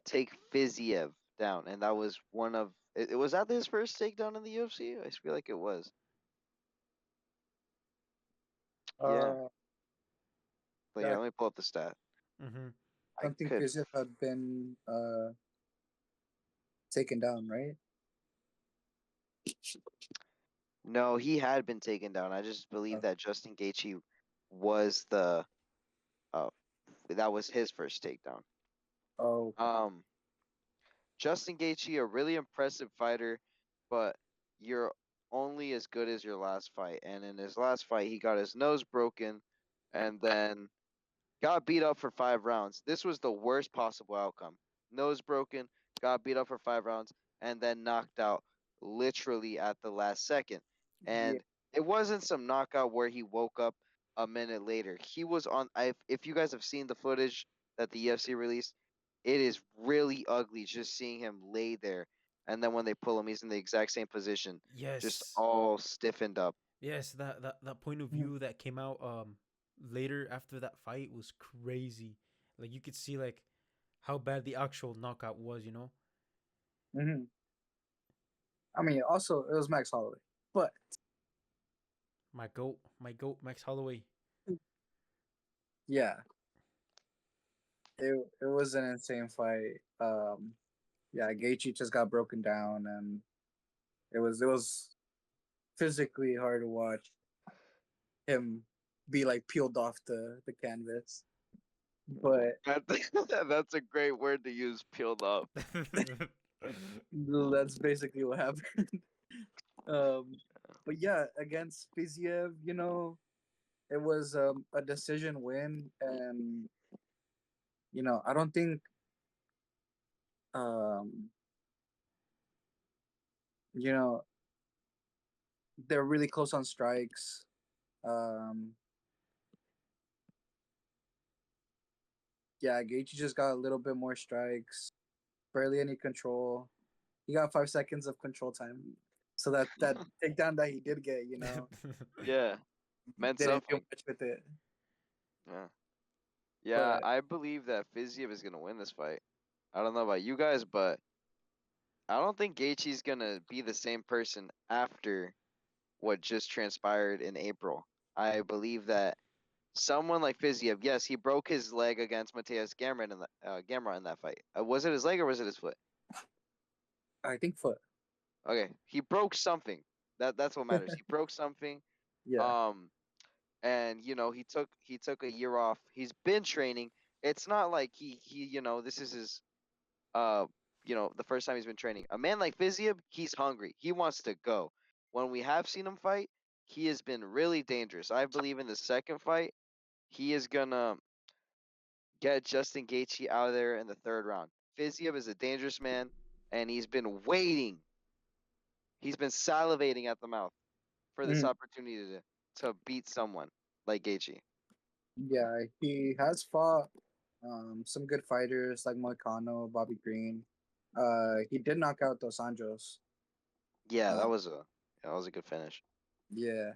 C: take Fiziev down, and that was one of it was that his first takedown in the UFC? I feel like it was. Yeah,
B: Uh,
C: but yeah,
B: yeah.
C: let me pull up the stat.
A: Mm-hmm.
B: I
C: I
B: don't think
C: could.
B: Fiziev had been taken down, right?
C: No, he had been taken down. I just believe
B: Oh,
C: that Justin Gaethje was the uh that was his first takedown.
B: oh,
C: Um, Justin Gaethje, a really impressive fighter, but you're only as good as your last fight. And in his last fight, he got his nose broken, and then got beat up for 5 rounds. This was the worst possible outcome. Nose broken, got beat up for 5 rounds, and then knocked out literally at the last second.
B: yeah,
C: And it wasn't some knockout where he woke up a minute later. He was on. If you guys have seen the footage that the UFC released, it is really ugly just seeing him lay there. And then when they pull him, he's in the exact same position, just
A: Yes,
C: all stiffened up.
A: yes. That point of
B: mhm,
A: view that came out later after that fight was crazy. Like you could see like how bad the actual knockout was. You know,
B: mhm. I mean, also it was Max Holloway, but
A: my goat, Max Holloway.
B: yeah, it was an insane fight. Yeah, Gaethje just got broken down, and It was physically hard to watch him be like peeled off the canvas. But
C: That's a great word to use. Peeled off.
B: that's basically what happened. um, but yeah, against Fiziev, it was a decision win, and I don't think um, you know they're really close on strikes. Um, yeah, Gaethje just got a little bit more strikes, barely any control. He got 5 seconds of control time, so that takedown that he did get,
C: Yeah, meant
B: didn't do
C: something.
B: much with it.
C: Yeah. Yeah,
B: But
C: I believe that Fiziev is gonna win this fight. I don't know about you guys, but I don't think Gaethje's gonna be the same person after what just transpired in April. I believe that someone like Fiziev, yes, he broke his leg against Mateus Gamrot in that fight. Was it his leg or was it his foot?
B: I think foot.
C: Okay, he broke something. That's what matters. He broke something.
B: Yeah.
C: Um, and he took a year off. He's been training. It's not like he this is his uh the first time he's been training. A man like Fiziev, he's hungry. He wants to go. When we have seen him fight, he has been really dangerous. I believe in the second fight, he is gonna get Justin Gaethje out of there in the third round. Fiziev is a dangerous man, and he's been waiting. He's been salivating at the mouth for this
B: Mhm.
C: opportunity to beat someone like Gaethje.
B: Yeah, he has fought some good fighters like Moicano, Bobby Green. He did knock out Dos Anjos.
C: Yeah,
B: Uh,
C: that was a good finish.
B: yeah.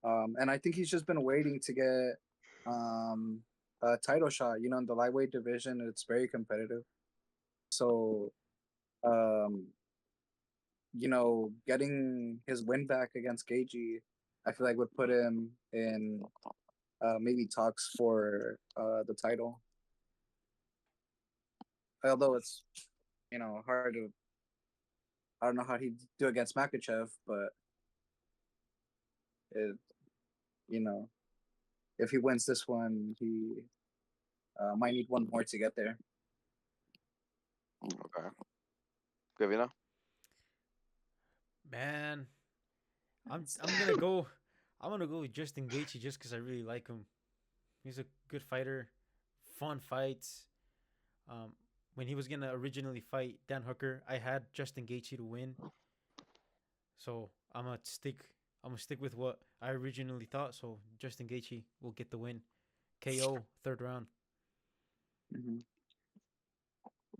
B: And I think he's just been waiting to get a title shot. In the lightweight division, it's very competitive. So, um, getting his win back against Gaethje, I feel like would put him in maybe talks for the title. Although it's hard to, I don't know how he'd do against Makachev, but it you know if he wins this one, he might need one more to get there.
C: Okay, Gavino.
A: Man, I'm gonna go. I'm gonna go with Justin Gaethje just because I really like him. He's a good fighter, fun fights. Um, when he was gonna originally fight Dan Hooker, I had Justin Gaethje to win. So I'm gonna stick with what I originally thought. So Justin Gaethje will get the win. KO third round.
B: Hmm.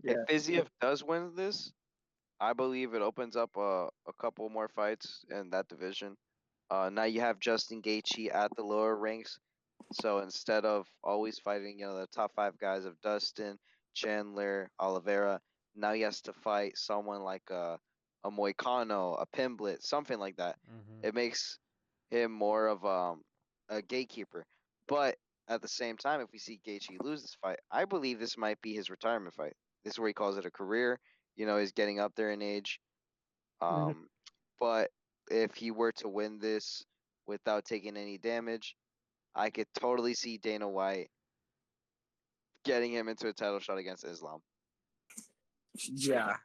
C: If
B: Yeah.
C: Fiziev does win this, I believe it opens up a couple more fights in that division. Now you have Justin Gaethje at the lower ranks, so instead of always fighting, the top five guys of Dustin, Chandler, Oliveira, now he has to fight someone like a Moicano, a Pimblet, something like that.
A: Mm-hmm.
C: It makes him more of a gatekeeper. But at the same time, if we see Gaethje lose this fight, I believe this might be his retirement fight. This is where he calls it a career. He's getting up there in age.
B: Mhm.
C: Um, but if he were to win this without taking any damage, I could totally see Dana White getting him into a title shot against Islam.
B: Yeah.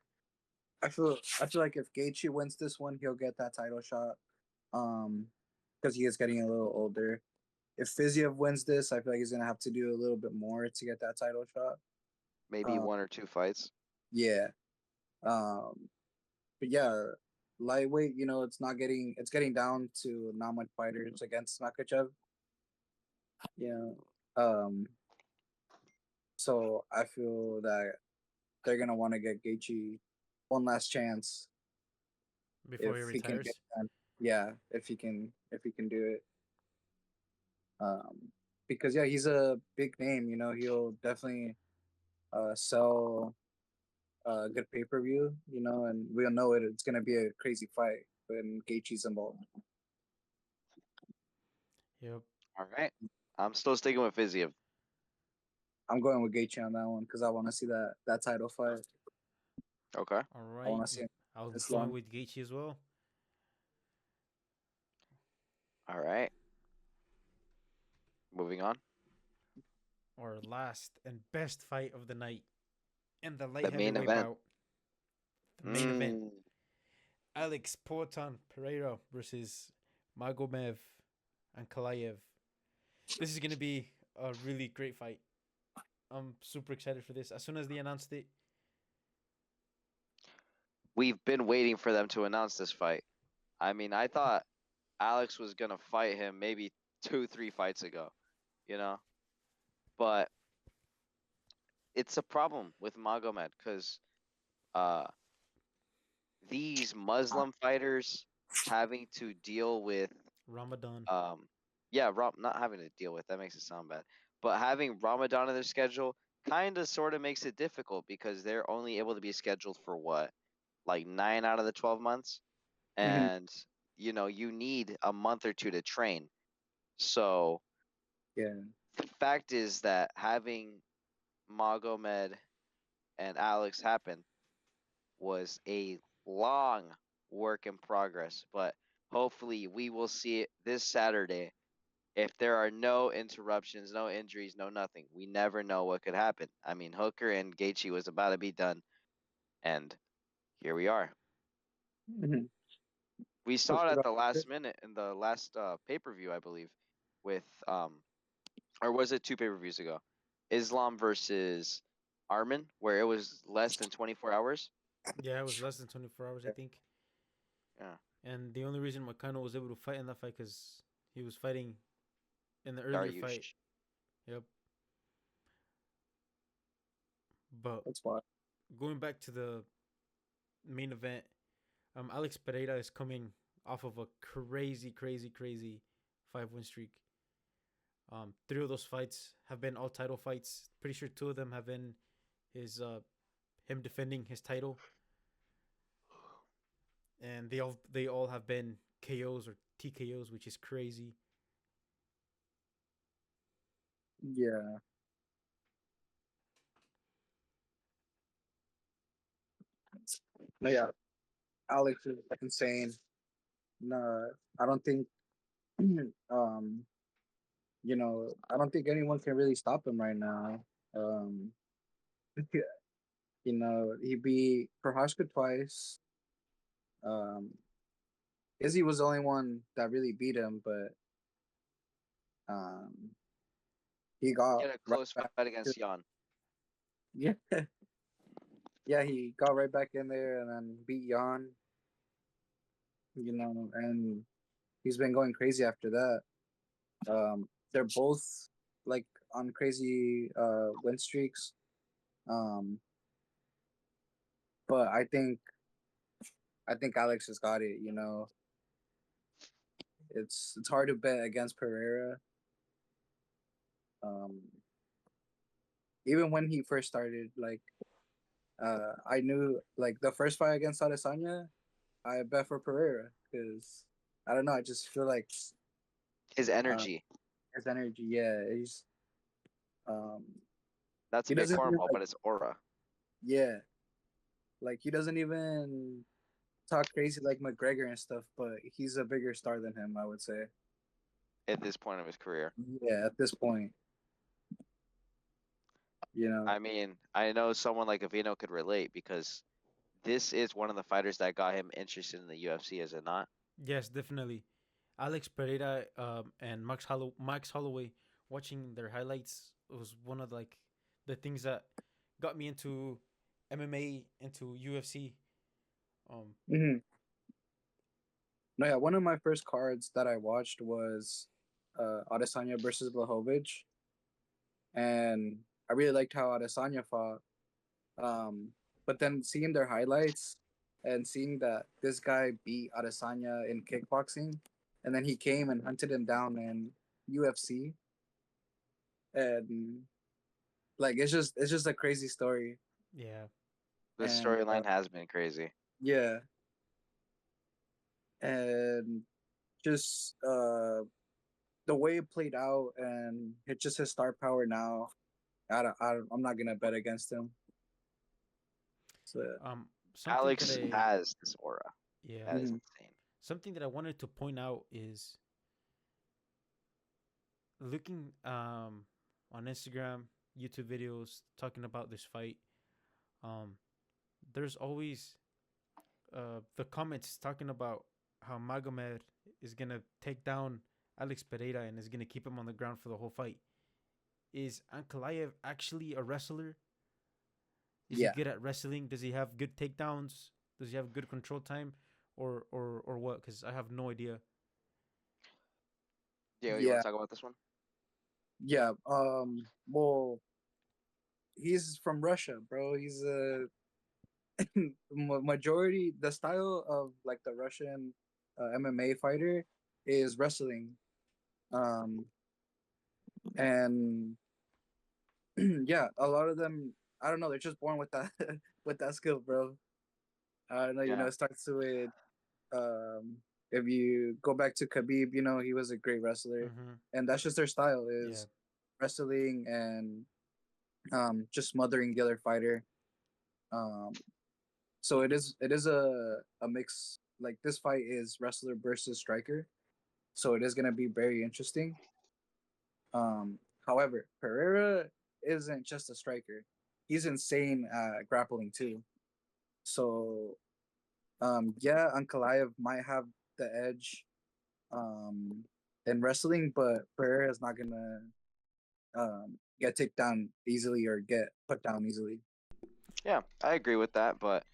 B: I feel like if Gaethje wins this one, he'll get that title shot. Um, because he is getting a little older. If Fiziev wins this, I feel like he's gonna have to do a little bit more to get that title shot.
C: Maybe
B: Um,
C: one or two fights.
B: yeah. Um, but yeah, lightweight, it's getting down to not much fighters against Makachev. Yeah. Um, so I feel that they're gonna want to get Gaethje one last chance
A: Before
B: if
A: he
B: he can get
A: retires.
B: that. Yeah, if he can do it. Um, because yeah, he's a big name. He'll definitely sell a good pay per view. And we'll know it. It's gonna be a crazy fight when Gaethje's involved.
A: Yep.
C: All right. I'm still sticking with Fiziev.
B: I'm going with Gaethje on that one because I want to see that title fight.
C: Okay.
A: All
B: I
A: right.
B: want to see him
A: I was
B: this
A: going
B: long.
A: with Gaethje as well.
C: All right. Moving on.
A: Our last and best fight of the night in the light
C: The main
A: heavyweight
C: event.
A: bout. The main event.
C: Mm.
A: Alex Poatan Pereira versus Magomed Ankalaev. This is gonna be a really great fight. I'm super excited for this. As soon as they announced it,
C: We've been waiting for them to announce this fight. I mean, I thought Alex was gonna fight him maybe 2, 3 fights ago, you know. But it's a problem with Magomed because uh, these Muslim fighters having to deal with
A: Ramadan.
C: um, not having to deal with that makes it sound bad, but having Ramadan in their schedule kind of sort of makes it difficult because they're only able to be scheduled for what, like 9 out of the 12 months,
B: Hmm.
C: and you need a month or two to train. So
B: Yeah.
C: the fact is that having Magomed and Alex happen was a long work in progress, but hopefully we will see it this Saturday. If there are no interruptions, no injuries, no nothing, we never know what could happen. I mean, Hooker and Gaethje was about to be done, and here we are.
B: Hmm.
C: We saw it at the last minute in the last pay-per-view, I believe, with or was it 2 pay-per-views ago? Islam versus Armin, where it was less than 24 hours.
A: Yeah, it was less than 24 hours, I think.
C: Yeah,
A: And the only reason Makano was able to fight in that fight because he was fighting in the earlier fight.
C: Dariush.
A: Yep. But
B: That's why.
A: going back to the main event, Alex Pereira is coming off of a crazy, crazy, crazy 5-win streak. Three of those fights have been all title fights. Pretty sure two of them have been his him defending his title, and they all have been KOs or TKOs, which is crazy.
B: Yeah. No, yeah. Alex is insane. No, I don't think. um, I don't think anyone can really stop him right now. Um, he beat Prohaska twice. Um, Izzy was the only one that really beat him, but um, he
C: He
B: got
C: had a
B: right
C: close
B: back.
C: fight against Jan.
B: Yeah, yeah, he got right back in there and then beat Jan. And he's been going crazy after that. They're both like on crazy win streaks. Um, but I think Alex has got it. It's hard to bet against Pereira. Um, Even when he first started, like I knew like the first fight against Adesanya, I bet for Pereira because I don't know. I just feel like
C: His
B: uh,
C: energy.
B: his energy. Yeah, um
C: That's
B: he
C: a big
B: doesn't even
C: cornball,
B: like
C: but it's aura
B: yeah, like he doesn't even talk crazy like McGregor and stuff. But he's a bigger star than him, I would say.
C: at this point of his career.
B: Yeah, at this point, you know.
C: I mean, I know someone like Gavino could relate because this is one of the fighters that got him interested in the UFC, is it not?
A: Yes, definitely. Alex Pereira and Max Holloway, watching their highlights was one of like the things that got me into MMA, into UFC. Um,
B: Hmm. No, yeah, one of my first cards that I watched was Adesanya versus Blachowicz, and I really liked how Adesanya fought. Um, but then seeing their highlights and seeing that this guy beat Adesanya in kickboxing, and then he came and hunted him down in UFC, and like it's just a crazy story,
A: yeah,
C: The
B: and
C: storyline has been crazy.
B: yeah, and just the way it played out, and it's just his star power now. I'm not gonna bet against him. So
A: something that
C: Alex has this aura
A: yeah,
C: that is
B: mhm.
C: insane.
A: something that I wanted to point out is looking on Instagram, YouTube videos talking about this fight, um, there's always the comments talking about how Magomed is gonna take down Alex Pereira and is gonna keep him on the ground for the whole fight. Is Ankalaev actually a wrestler? Is he
B: Yeah,
A: good at wrestling? Does he have good takedowns? Does he have good control time, or what? Because I have no idea.
C: Yeah, you want
B: yeah,
C: to talk about this one?
B: yeah. Well, he's from Russia, bro. He's a majority. The style of like the Russian MMA fighter is wrestling. Um, and yeah, a lot of them. I don't know. They're just born with that with that skill, bro. I don't know.
C: Yeah.
B: It starts with um. If you go back to Khabib, he was a great wrestler,
A: Mm-hmm.
B: and that's just their style
A: Yeah.
B: is wrestling and just smothering the other fighter. Um, so it is a mix. Like this fight is wrestler versus striker, so it is gonna be very interesting. Um, However, Pereira isn't just a striker; he's insane grappling too. So yeah, Ankalaev might have the edge um, in wrestling, but Pereira is not gonna get taken down easily or get put down easily.
C: Yeah, I agree with that, but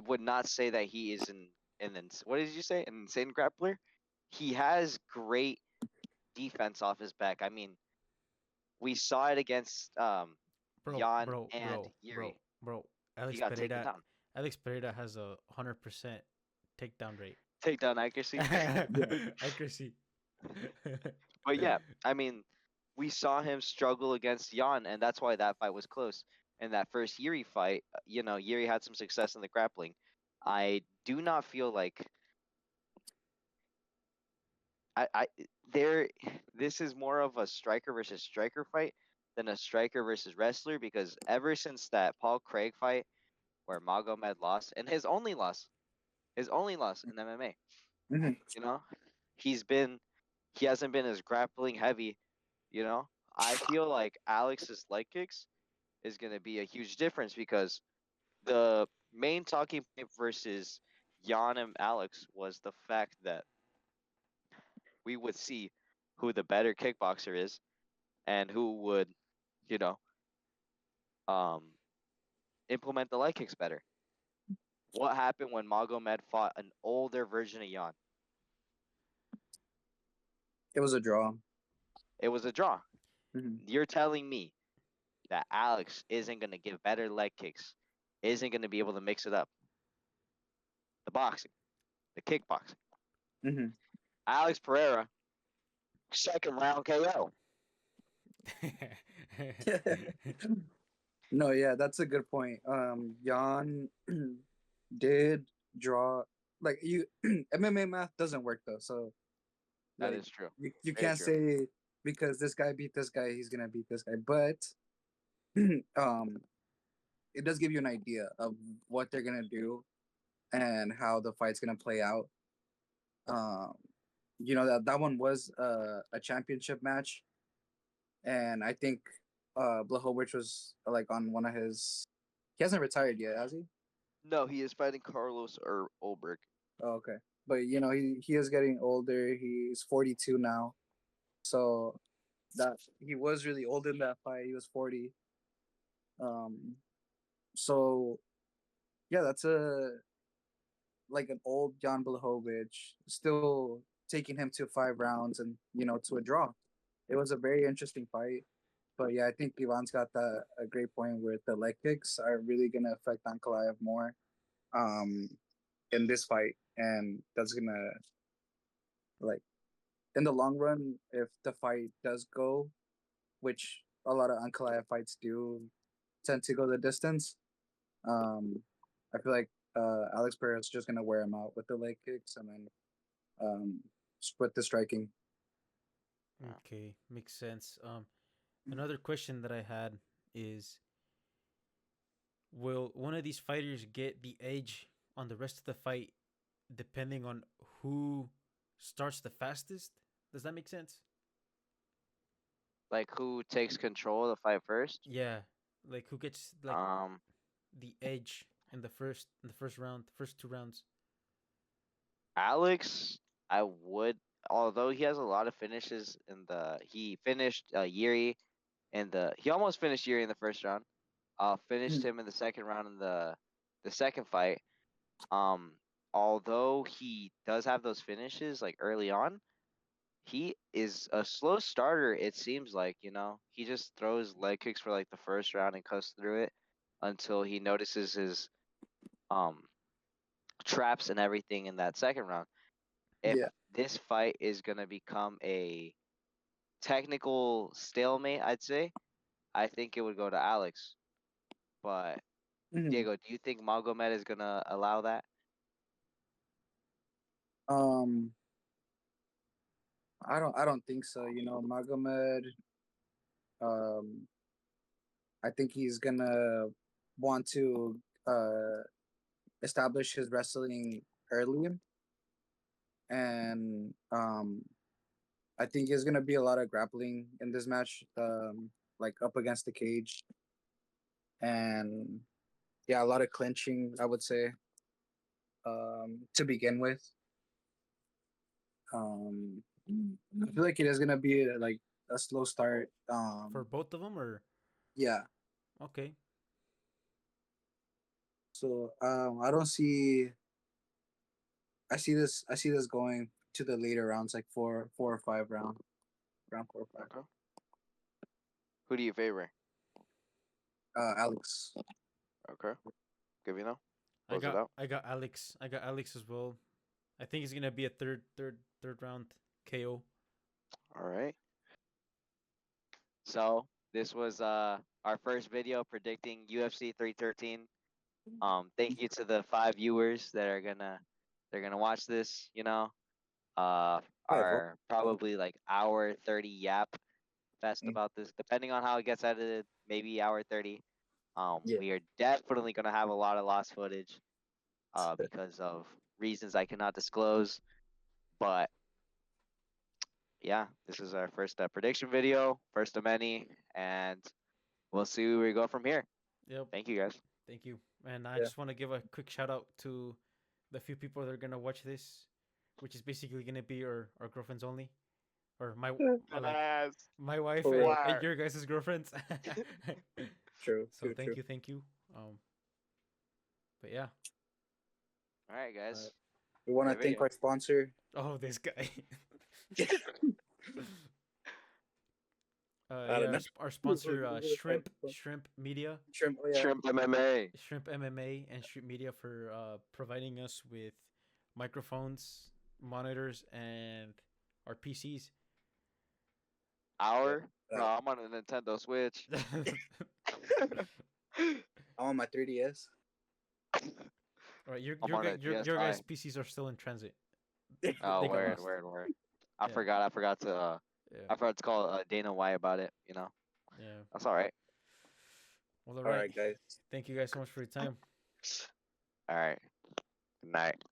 C: would not say that he is what did you say? An insane grappler? He has great defense off his back. I mean, we saw it against
A: Bro,
C: Jan
A: bro,
C: and
A: bro, bro,
C: Yuri.
A: bro.
C: He
A: Alex
C: got taken
A: Pereira,
C: down.
A: Alex Pereira has a 100% takedown rate.
C: Takedown accuracy.
B: Yeah.
A: Accuracy.
C: But yeah, I mean, we saw him struggle against Jan, and that's why that fight was close. In that first Yuri fight, Yuri had some success in the grappling. I do not feel like I there this is more of a striker versus striker fight than a striker versus wrestler because ever since that Paul Craig fight where Magomed lost and his only loss in MMA,
B: Mhm.
C: you know, he's been he hasn't been as grappling heavy, you know. I feel like Alex's leg kicks is going to be a huge difference because the main talking point versus Jan and Alex was the fact that we would see who the better kickboxer is and who would, you know, um, implement the leg kicks better. What happened when Magomed fought an older version of Jan?
B: It was a draw.
C: It was a draw.
B: Mhm.
C: You're telling me that Alex isn't going to give better leg kicks, isn't going to be able to mix it up. The boxing, the kickboxing.
B: Mhm.
C: Alex Pereira, second round KO.
B: No, yeah, that's a good point. Jan did draw like you MMA math doesn't work though, so
C: That
B: like
C: is true.
B: you
C: Very
B: can't
C: true.
B: say because this guy beat this guy, he's gonna beat this guy. But um it does give you an idea of what they're gonna do and how the fight's gonna play out. Um that one was a championship match, and I think Blachowicz was like on one of his. He hasn't retired yet, has he?
C: No, he is fighting Carlos or Ulberg.
B: Oh, okay, but he is getting older. He's 42 now, so that he was really old in that fight. He was 40. Um, so yeah, that's a like an old Jan Blachowicz still taking him to 5 rounds and to a draw. It was a very interesting fight. But yeah, I think Ivan's got a great point where the leg kicks are really gonna affect Ankalaev more um in this fight, and that's gonna like in the long run, if the fight does go, which a lot of Ankalaev fights do tend to go the distance, um, I feel like Alex Pereira is just gonna wear him out with the leg kicks and then split the striking.
A: Okay, makes sense. Another question that I had is, will one of these fighters get the edge on the rest of the fight depending on who starts the fastest? Does that make sense?
C: Like who takes control of the fight first?
A: Yeah, like who gets like
C: Um,
A: the edge in the first round, first 2 rounds.
C: Alex, I would, although he has a lot of finishes in the, he finished Yuri in the, he almost finished Yuri in the first round. Finished him in the second round in the second fight. Um, although he does have those finishes like early on, he is a slow starter. It seems like, you know, he just throws leg kicks for like the first round and cuts through it until he notices his um traps and everything in that second round. If
B: Yeah.
C: this fight is gonna become a technical stalemate, I'd say, I think it would go to Alex. But
B: Mhm.
C: Diego, do you think Magomed is gonna allow that?
B: Um, I don't think so. You know, Magomed. Um, I think he's gonna want to establish his wrestling early, and I think there's gonna be a lot of grappling in this match, like up against the cage, and yeah, a lot of clinching. I would say, to begin with. Um, I feel like it is gonna be like a slow start.
A: For both of them, or
B: Yeah.
A: okay.
B: So I don't see. I see this. I see this going to the later rounds, like four or five round 4 or 5.
C: Okay. Who do you favor?
B: Alex.
C: Okay. Gavino, close it out.
A: I got Alex. I got Alex as well. I think it's gonna be a third round KO.
C: All right. So this was our first video predicting UFC 313. Thank you to the 5 viewers that are gonna, they're gonna watch this. You know,
B: Five.
C: our probably like hour 30 yap fest
B: Mm.
C: about this, depending on how it gets edited, maybe hour 30.
B: Yeah.
C: We are definitely gonna have a lot of lost footage, because of reasons I cannot disclose. But yeah, this is our first prediction video, first of many, and we'll see where we go from here.
A: Yep.
C: Thank you guys.
A: Thank you. And I
B: Yeah.
A: just want to give a quick shout out to the few people that are gonna watch this, which is basically gonna be our girlfriends only, or like
C: Yes.
A: my wife
B: For
A: and,
B: real.
C: Wow.
A: your guys' girlfriends.
B: True.
A: So
B: True.
A: thank
B: True.
A: you, thank you. But yeah.
C: All right, guys.
B: We want to
C: Great
B: thank
C: video.
B: our sponsor.
A: Oh, this guy.
B: I don't
A: Yeah,
B: know.
A: our sponsor,
B: Who the fuck-
A: Shrimp Media,
B: Shrimp. Oh, yeah.
C: Shrimp MMA.
A: Shrimp MMA, and Shrimp Media for providing us with microphones, monitors, and our PCs.
C: Hour? No, I'm on a Nintendo Switch.
B: I'm on my 3DS.
A: All right,
C: I'm on a
A: your
C: PS5.
A: guys' PCs are still in transit.
C: Oh,
A: They got
C: word,
A: lost.
C: word, word.
A: Yeah.
C: I forgot to
A: Yeah,
C: I forgot to call Dana White about it, you know.
A: yeah.
C: That's all right.
A: Well,
B: All
A: all right.
B: right, guys.
A: Thank you guys so much for your time.
C: All right. Good night.